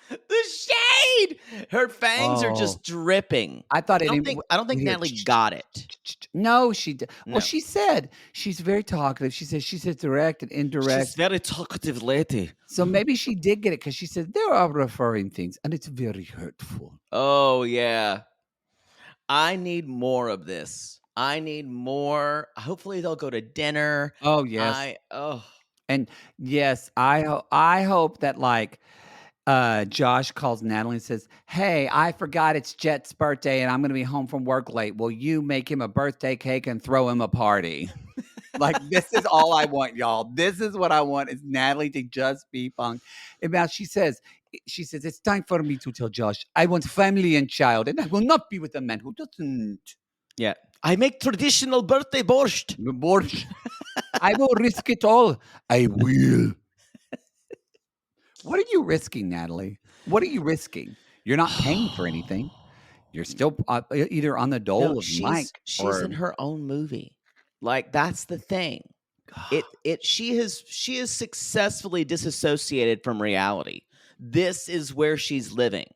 The shade. Her fangs are just dripping. I thought I don't think Natalie got it. No, she did. No. Well, she said she's very talkative. She says she's direct and indirect. She's very talkative lady. So maybe she did get it because she said there are referring things and it's very hurtful. Oh yeah. I need more of this. I need more. Hopefully they'll go to dinner. Oh yes. Oh. And yes, I hope that like Josh calls Natalie and says, hey, I forgot it's Jet's birthday and I'm going to be home from work late. Will you make him a birthday cake and throw him a party? Like, this is all I want, y'all. This is what I want is Natalie to just be fun. And now she says, it's time for me to tell Josh, I want family and child and I will not be with a man who doesn't. Yeah. I make traditional birthday borscht. Borscht. I will risk it all. I will. What are you risking, Natalie? What are you risking? You're not paying for anything. You're still either on the dole of Mike. She's in her own movie. Like, that's the thing. She has successfully disassociated from reality. This is where she's living.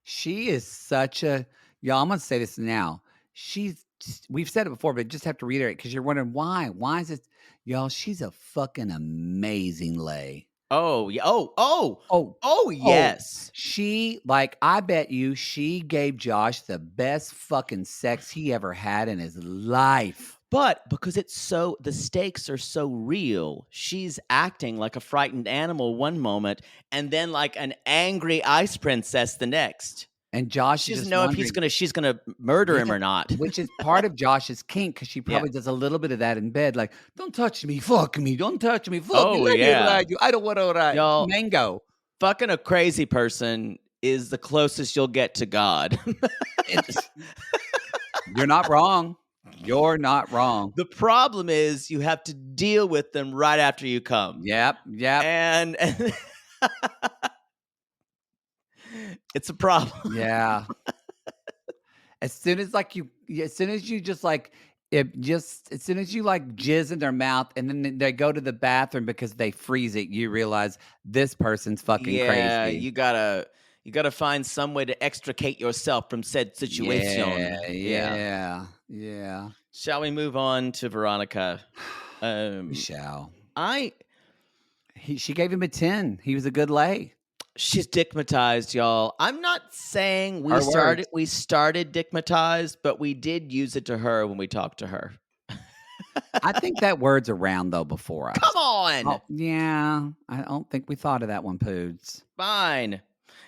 She is such a, y'all, I'm going to say this now. We've said it before, but just have to reiterate because you're wondering why. Why is it, y'all, she's a fucking amazing lay. Oh, yeah. Oh, yes. She, like, I bet you she gave Josh the best fucking sex he ever had in his life. But because the stakes are so real, she's acting like a frightened animal one moment and then like an angry ice princess the next. And Josh she doesn't know if she's gonna murder him or not. Which is part of Josh's kink, because she probably does a little bit of that in bed. Like, don't touch me, fuck me, don't touch me, fuck me, let me ride you. I don't want to ride. Y'all, Mango. Fucking a crazy person is the closest you'll get to God. You're not wrong. You're not wrong. The problem is you have to deal with them right after you come. Yep. And it's a problem. Yeah. As soon as you just like It just as soon as you like jizz in their mouth and then they go to the bathroom because they freeze it, you realize this person's fucking Yeah, crazy. you gotta find some way to extricate yourself from said situation. Yeah. Shall we move on to Veronica? We shall. I She gave him a 10. He was a good lay. She's dickmatized, y'all. I'm not saying Our words. we started dickmatized, but we did use it to her when we talked to her. I think that word's around though before us. Come on. Oh, yeah. I don't think we thought of that one, Poods. Fine.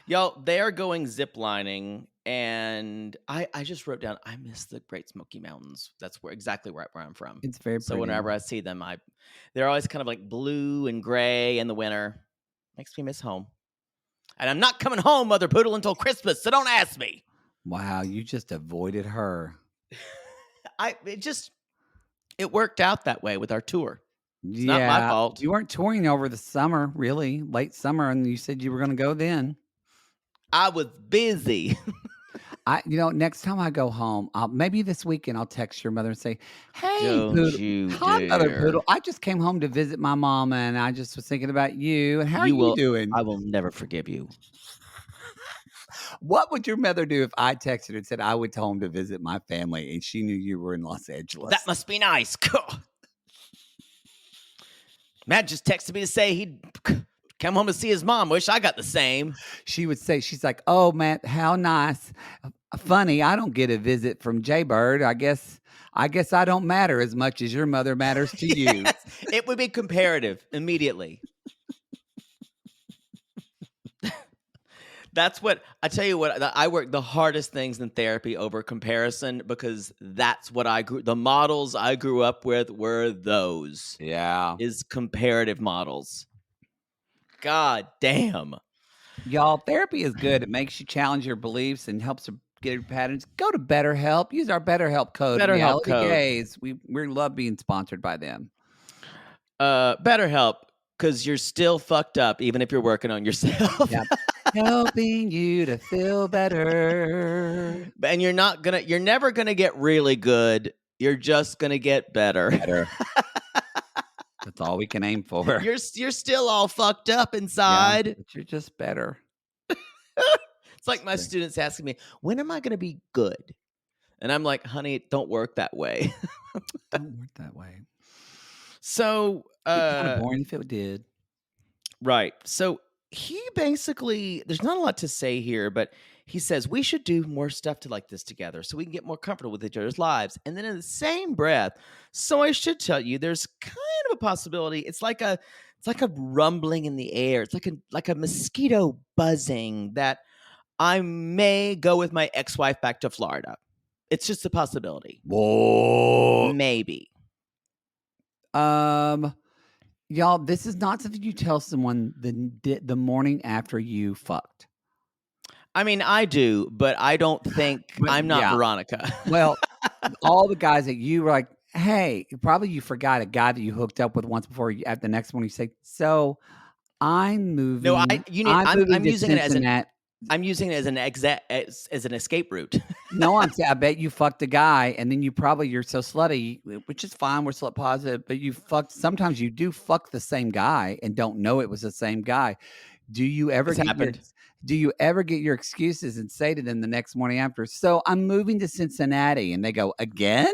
Y'all, they are going ziplining, and I just wrote down, I miss the Great Smoky Mountains. That's exactly where I'm from. It's very pretty. So whenever I see them, they're always kind of like blue and gray in the winter. Makes me miss home. And I'm not coming home, Mother Poodle, until Christmas, so don't ask me. Wow, you just avoided her. It worked out that way with our tour. It's not my fault. You weren't touring over the summer, really, late summer, and you said you were going to go then. I was busy. Next time I go home, maybe this weekend I'll text your mother and say, "Hey, Don't Poodle, you hi, Mother dare. Poodle. I just came home to visit my mama, and I just was thinking about you. And how are you doing?" I will never forgive you. What would your mother do if I texted her and said I went home to visit my family, and she knew you were in Los Angeles? That must be nice. Matt just texted me to say he'd come home to see his mom. Wish I got the same. She would say, she's like, "Oh, Matt, how nice. Funny, I don't get a visit from Jaybird. I guess I don't matter as much as your mother matters to you." Yes, it would be comparative immediately. That's what I tell you. What I work the hardest things in therapy over comparison, because that's what the models I grew up with were those. Yeah. Is comparative models. God damn. Y'all, therapy is good. It makes you challenge your beliefs and helps to get your patterns. Go to BetterHelp. Use our BetterHelp code. BetterHelp Reality code. Gaze. We love being sponsored by them. BetterHelp, because you're still fucked up even if you're working on yourself. Yep. Helping you to feel better. And you're never gonna get really good. You're just gonna get better. That's all we can aim for. You're still all fucked up inside. Yeah, but you're just better. It's like my students asking me, when am I gonna be good? And I'm like, honey, it don't work that way. Don't work that way. So It'd be kind of boring if it did. Right. So he basically, there's not a lot to say here, but he says we should do more stuff to like this together so we can get more comfortable with each other's lives. And then in the same breath, so I should tell you, there's kind of a possibility. It's like a rumbling in the air. It's like a mosquito buzzing that I may go with my ex-wife back to Florida. It's just a possibility. Whoa. Maybe. Y'all, this is not something you tell someone the morning after you fucked. I mean, I do, but I don't think I'm not Veronica. Well, all the guys that you were like, hey, probably you forgot a guy that you hooked up with once before. At the next one, you say, "So I'm moving." No, I'm using it as an escape route. No, I bet you fucked a guy, and then you're so slutty, which is fine. We're slut positive, but sometimes you do fuck the same guy and don't know it was the same guy. Do you ever get your excuses and say to them the next morning after, "So I'm moving to Cincinnati," and they go, "Again?"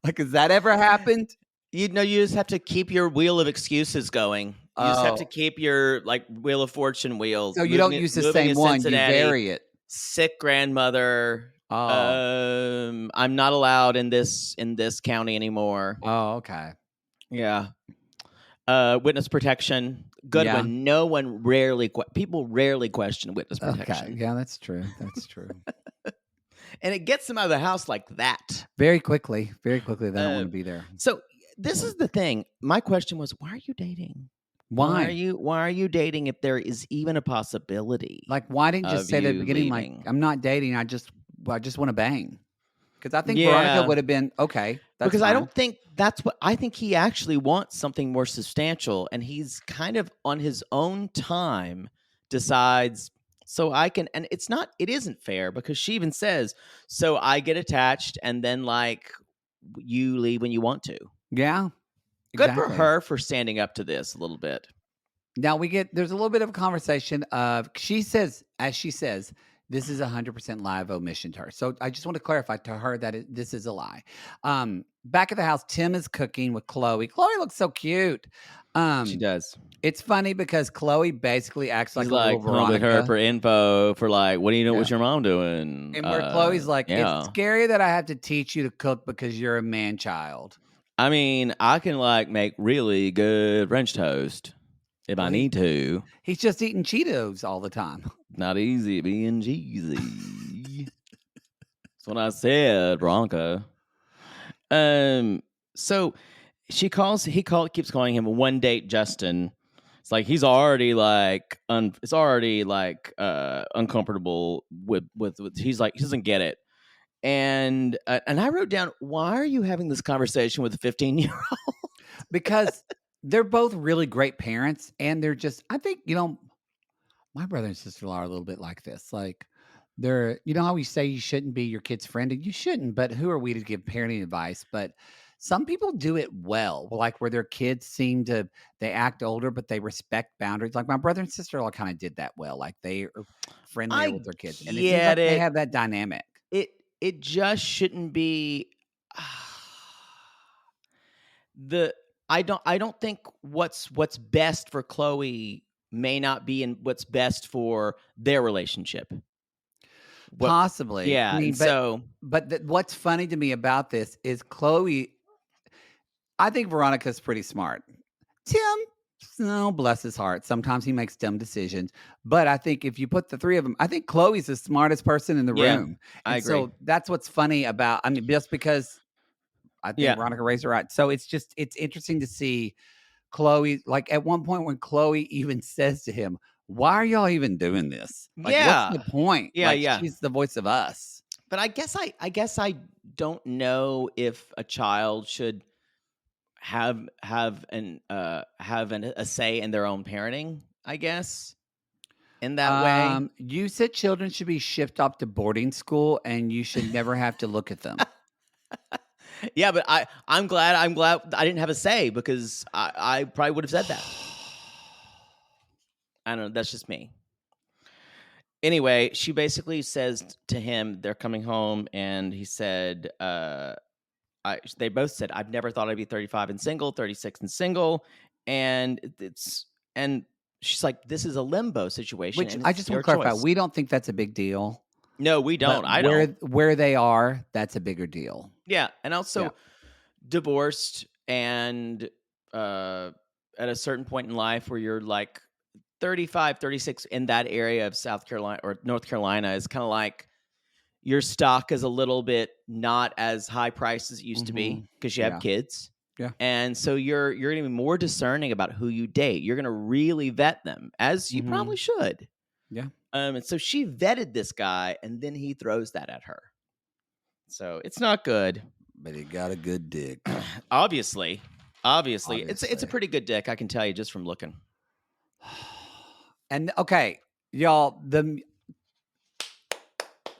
Like, has that ever happened? You just have to keep your wheel of excuses going. You just have to keep your Wheel of Fortune wheels. So you don't use the same one. You vary it. Sick grandmother. I'm not allowed in this county anymore. Oh, okay. Yeah. Witness protection. Good one. People rarely question witness protection. Okay. Yeah, that's true. That's true. And it gets them out of the house like that. Very quickly. They don't want to be there. So this is the thing. My question was, why are you dating? Why are you dating if there is even a possibility? Like, why didn't you just say at the beginning, like, I'm not dating, I just want to bang? Because I think Veronica would have been okay. Because fine. I don't think I think he actually wants something more substantial, and he's kind of on his own time decides so I can, and it isn't fair because she even says, so I get attached and then like you leave when you want to. Yeah. Good for Exactly. her for standing up to this a little bit. Now there's a little bit of a conversation of, she says, this is 100% live omission to her. So I just want to clarify to her that this is a lie. Back at the house, Tim is cooking with Chloe. Chloe looks so cute. She does. It's funny because Chloe basically acts like He's a little like coming with her Veronica. for info for like, what do you know? Yeah. What's your mom doing? And where Chloe's like, yeah. it's scary that I have to teach you to cook because you're a man child. I mean, I can like make really good French toast if I need to. He's just eating Cheetos all the time. Not easy being cheesy. That's what I said, Bronca. So he keeps calling him one date Justin. It's like he's already like uncomfortable with he's like, he doesn't get it. And I wrote down, why are you having this conversation with a 15-year-old? Because they're both really great parents, and they're just, I think, my brother and sister-in-law are a little bit like this. Like, they're, how we say you shouldn't be your kid's friend, and you shouldn't, but who are we to give parenting advice? But some people do it well, like where their kids they act older, but they respect boundaries. Like my brother and sister-in-law kind of did that well. Like they are friendly with their kids. And it seems like they have that dynamic. It just shouldn't be I don't think what's best for Chloe may not be in what's best for their relationship. Possibly. Yeah. I mean, but what's funny to me about this is Chloe, I think Veronica's pretty smart. Tim, no, bless his heart. Sometimes he makes dumb decisions. But I think if you put the three of them, I think Chloe's the smartest person in the room. I agree. So that's what's funny about, just because I think Veronica raised her right. So it's interesting to see Chloe, like at one point when Chloe even says to him, why are y'all even doing this? Like, what's the point? Yeah. She's the voice of us. But I guess I don't know if a child should have a say in their own parenting, I guess, in that way. You said children should be shipped off to boarding school and you should never have to look at them. Yeah, but I'm glad I didn't have a say, because I probably would have said that. I don't know. That's just me. Anyway, she basically says to him, they're coming home, and he said, they both said, I've never thought I'd be 35 and single, 36 and single. And she's like, this is a limbo situation. Which I just want to clarify. We don't think that's a big deal. No, we don't. I don't. Where they are, that's a bigger deal. Yeah. And also divorced, and at a certain point in life where you're like 35, 36 in that area of South Carolina or North Carolina is kind of like your stock is a little bit not as high priced as it used to be because you have kids. Yeah. And so you're going to be more discerning about who you date. You're going to really vet them, as you probably should. Yeah. And so she vetted this guy, and then he throws that at her. So it's not good. But he got a good dick. Obviously. It's a pretty good dick, I can tell you just from looking. And okay, y'all, the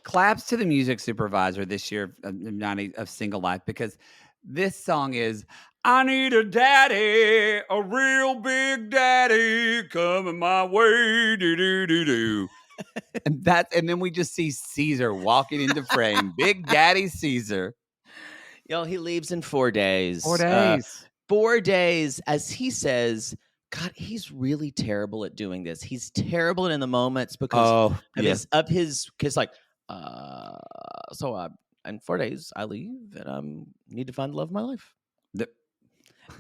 claps to the music supervisor this year of Single Life, because this song is, I need a daddy, a real big daddy coming my way, do. And then we just see Caesar walking into frame. Big Daddy Caesar. Yo, he leaves in 4 days. 4 days. 4 days, as he says. God, he's really terrible at doing this. He's terrible in the moments because of his like, so in 4 days I leave and I need to find the love of my life.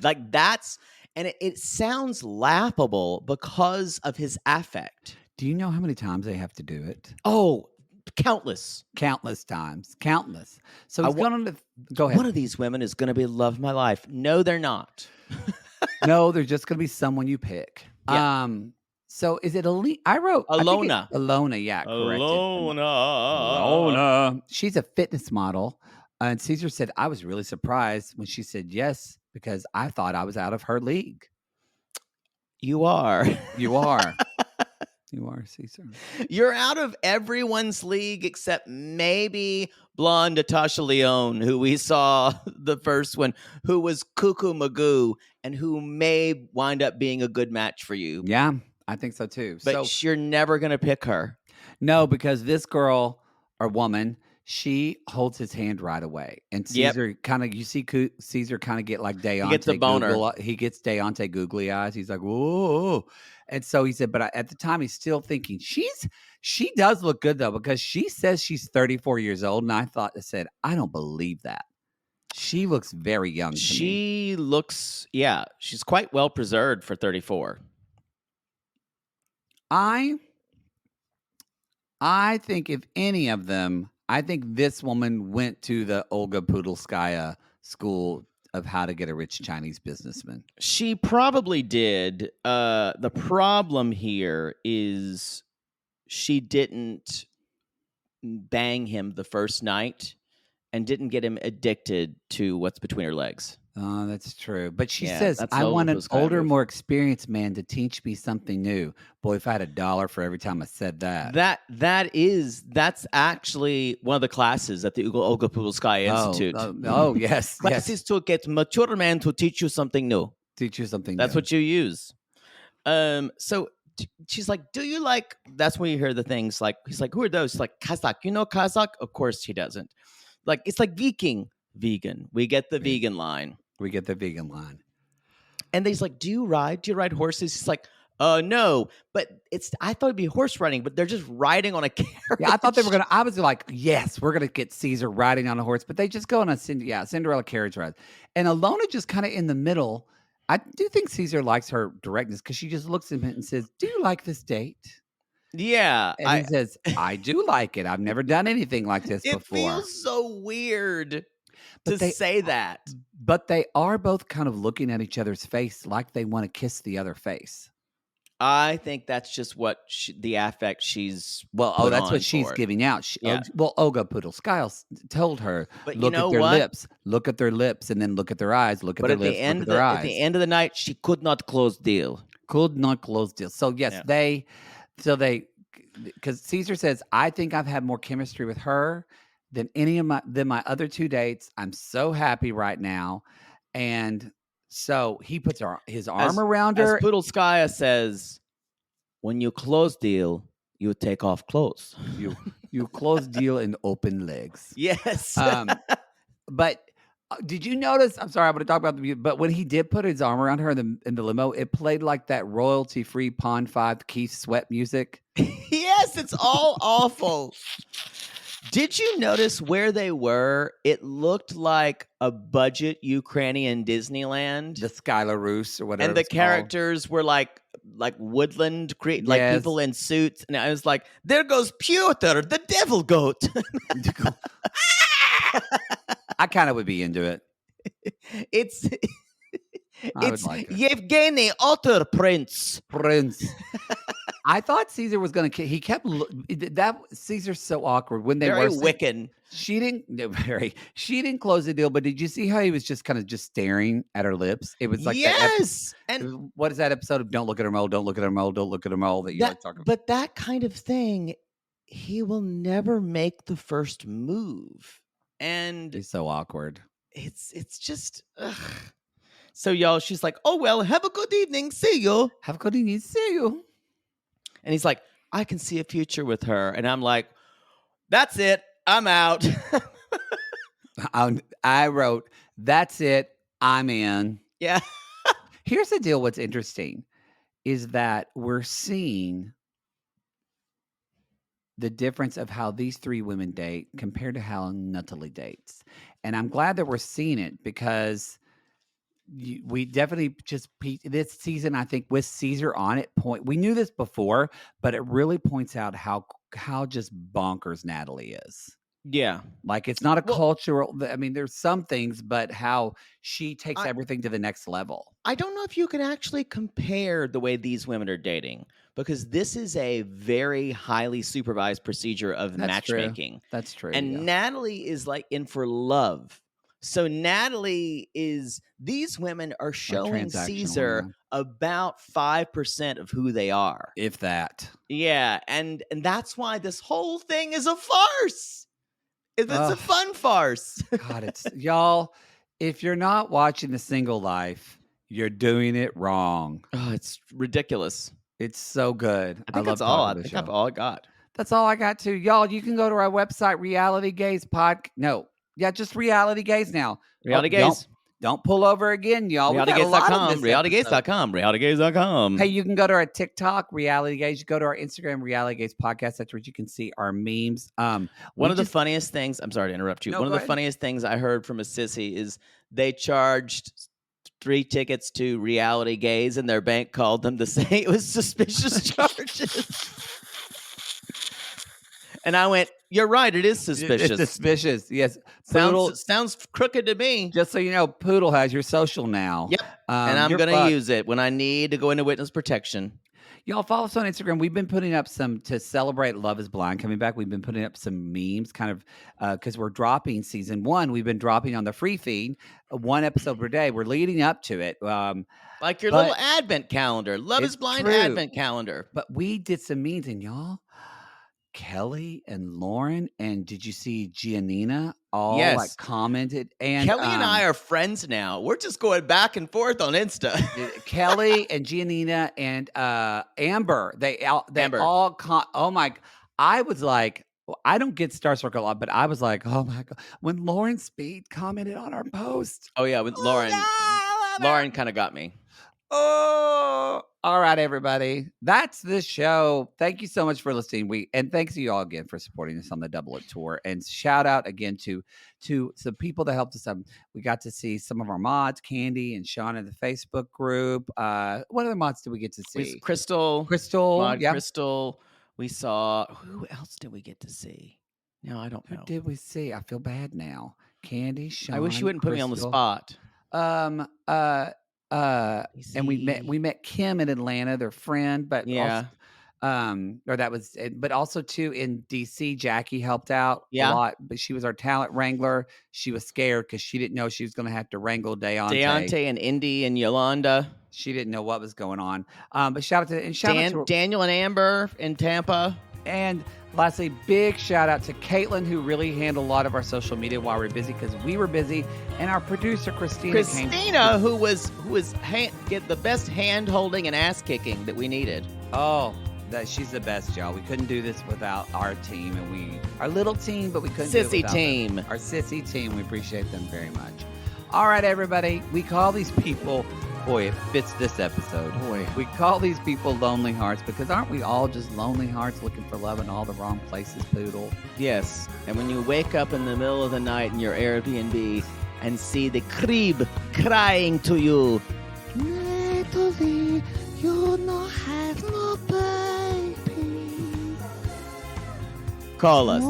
Like that's, and it sounds laughable because of his affect. Do you know how many times they have to do it? Oh, countless times. So he's going to go ahead. One of these women is going to be the love of my life. No, they're not. No, they're just going to be someone you pick. Yeah. So is it Alona? Alona, yeah, correct. Alona. She's a fitness model. And Caesar said, I was really surprised when she said yes, because I thought I was out of her league. You are. You are, Caesar. You're out of everyone's league except maybe blonde Natasha Lyonne, who we saw the first one, who was cuckoo magoo and who may wind up being a good match for you. Yeah, I think so too. But So you're never going to pick her. no, because this girl or woman, she holds his hand right away, and Yep. Caesar kind of, you see Caesar kind of get like Deontay. gets a boner. He gets Deontay googly eyes. He's like, whoa. And so he said, but at the time he's still thinking she does look good though, because she says she's 34 years old, and I said, I don't believe that. She looks very young to me. She looks, yeah, she's quite well preserved for 34. I think if any of them, I think this woman went to the Olga Pudlskaya school of how to get a rich Chinese businessman. She probably did. The problem here is she didn't bang him the first night and didn't get him addicted to what's between her legs. Oh, that's true. But she Yeah, says, that's I the want an Pudlskaya older, move. more experienced man to teach me something new. Boy, if I had $1 for every time I said that. That's actually one of the classes at the Olga Pudlskaya Institute. Yes. Classes to get mature men to teach you something new. Teach you something That's new. what you use. So she's like, do you like, that's when you hear the things like, he's like, who are those? She's like, Kazakh. You know Kazakh? Of course he doesn't. Like, it's like Viking. Vegan. We get the vegan line. We get the vegan line. And he's like, do you ride? Do you ride horses? He's like, no. But I thought it'd be horse riding, but they're just riding on a carriage. Yeah, I thought they were going to, I was like, yes, we're going to get Caesar riding on a horse, but they just go on a Cinderella carriage ride. And Alona just kind of in the middle. I do think Caesar likes her directness, because she just looks at him and says, do you like this date? Yeah. And he says, I do like it. I've never done anything like this it before. feels so weird But to say that. But they are both kind of looking at each other's face like they want to kiss the other face. I think that's just what the affect she's that's what she's for it. giving out. Yeah. Olga Pudlskaya told her, But look you know at their what? lips, look at their lips, and then look at their eyes, look at But their at lips, the end look of at their eyes. at the end of the night, she could not close deal. Could not close deal. So yes, Yeah. because Caesar says, I think I've had more chemistry with her than any of my other two dates. I'm so happy right now. And so he puts his arm around her. As Pudlskaya says, when you close deal, you take off clothes. You close deal in open legs. Yes. But did you notice? I'm sorry, I'm going to talk about the music. But when he did put his arm around her in the limo, it played like that royalty-free Pond 5 Keith Sweat music. Yes, it's all awful. Did you notice where they were? It looked like a budget Ukrainian Disneyland. The Skylar Roos or whatever. And the characters were like woodland, like people in suits. And I was like, there goes Pyotr, the devil goat. I kind of would be into it. It's like it. Yevgeny Otter Prince. I thought Caesar was going to. He kept that. Caesar's so awkward when they very were Wiccan. She didn't close the deal, but did you see how he was just kind of just staring at her lips? It was like yes. And what is that episode of Don't Look at Her Mole, Don't Look at Her Mole, Don't Look at Her Mole that you like talking about? But that kind of thing, he will never make the first move. And he's so awkward. It's just ugh. So y'all, she's like, oh well, have a good evening. See you. Have a good evening. See you. And he's like, I can see a future with her. And I'm like, that's it. I'm out. I wrote, that's it. I'm in. Yeah. Here's the deal. What's interesting is that we're seeing the difference of how these three women date compared to how Natalie dates. And I'm glad that we're seeing it, because we definitely just this season, I think, with Caesar on it, we knew this before, but it really points out how just bonkers Natalie is. Yeah. Like, it's not a cultural, I mean, there's some things, but how she takes everything to the next level. I don't know if you can actually compare the way these women are dating, because this is a very highly supervised procedure of matchmaking. That's true. And Natalie is like in for love. So Natalie these women are showing transactional, Caesar about 5% of who they are. if that. Yeah, and that's why this whole thing is a farce. It's a Ugh. fun farce. God, it's y'all. If you're not watching The Single Life, you're doing it wrong. Oh, it's ridiculous. It's so good. I think love that's all. talking I about the think that's show. all I got. That's all I got too. Y'all, you can go to our website, Reality Gaze just Reality Gaze now. Reality Oh, Gaze. Don't pull over again, y'all. RealityGaze.com. RealityGaze.com. RealityGaze.com. Hey, you can go to our TikTok, Reality Gaze. You go to our Instagram, Reality Gaze Podcast. That's where you can see our memes. One of the funniest things, I'm sorry to interrupt you. No, One of go the ahead. funniest things I heard from a sissy is they charged 3 tickets to Reality Gaze and their bank called them to say it was suspicious charges. And I went, you're right, it is suspicious. It's suspicious, yes. Poodle, Sounds crooked to me. just so you know, Poodle has your social now. Yep. And I'm going to use it when I need to go into witness protection. Y'all follow us on Instagram. We've been putting up some to celebrate Love is Blind coming back. We've been putting up some memes kind of because we're dropping season 1. We've been dropping on the free feed 1 episode per day. We're leading up to it. Like your little advent calendar. Love is Blind true. advent calendar. But we did some memes, and y'all, Kelly and Lauren, and did you see Giannina all like commented? And Kelly and I are friends now. We're just going back and forth on Insta. Kelly and Giannina and Amber, they all oh my! I was like, well, I don't get Starstruck a lot, but I was like, oh my god, when Lauren Speed commented on our post. Oh yeah, with Lauren. Lauren kind of got me. Oh, all right, everybody. That's the show. Thank you so much for listening. And thanks to you all again for supporting us on the Double It Tour. And shout out again to some people that helped us. We got to see some of our mods, Candy and Sean in the Facebook group. What other mods did we get to see? Crystal. Mod, yeah. Crystal. We saw, who else did we get to see? No, I don't know. Who did we see? I feel bad now. Candy, Sean. I wish you wouldn't put me on the spot. And we met Kim in Atlanta, their friend, but yeah, but also too in DC, Jackie helped out a lot, but she was our talent wrangler. She was scared because she didn't know she was going to have to wrangle Deontay and Indy and Yolanda. She didn't know what was going on. But shout out to Daniel and Amber in Tampa. And lastly, big shout out to Caitlin, who really handled a lot of our social media while we were busy because we were busy, and our producer Christina, who was get the best hand holding and ass kicking that we needed. Oh, she's the best, y'all. We couldn't do this without our team, and our little team, but we couldn't do it without them. Our sissy team. We appreciate them very much. All right, everybody. We call these people. Boy, it fits this episode. Boy. We call these people lonely hearts because aren't we all just lonely hearts looking for love in all the wrong places, Poodle? Yes. And when you wake up in the middle of the night in your Airbnb and see the crib crying to you, Natalie, you don't have no baby. Call us.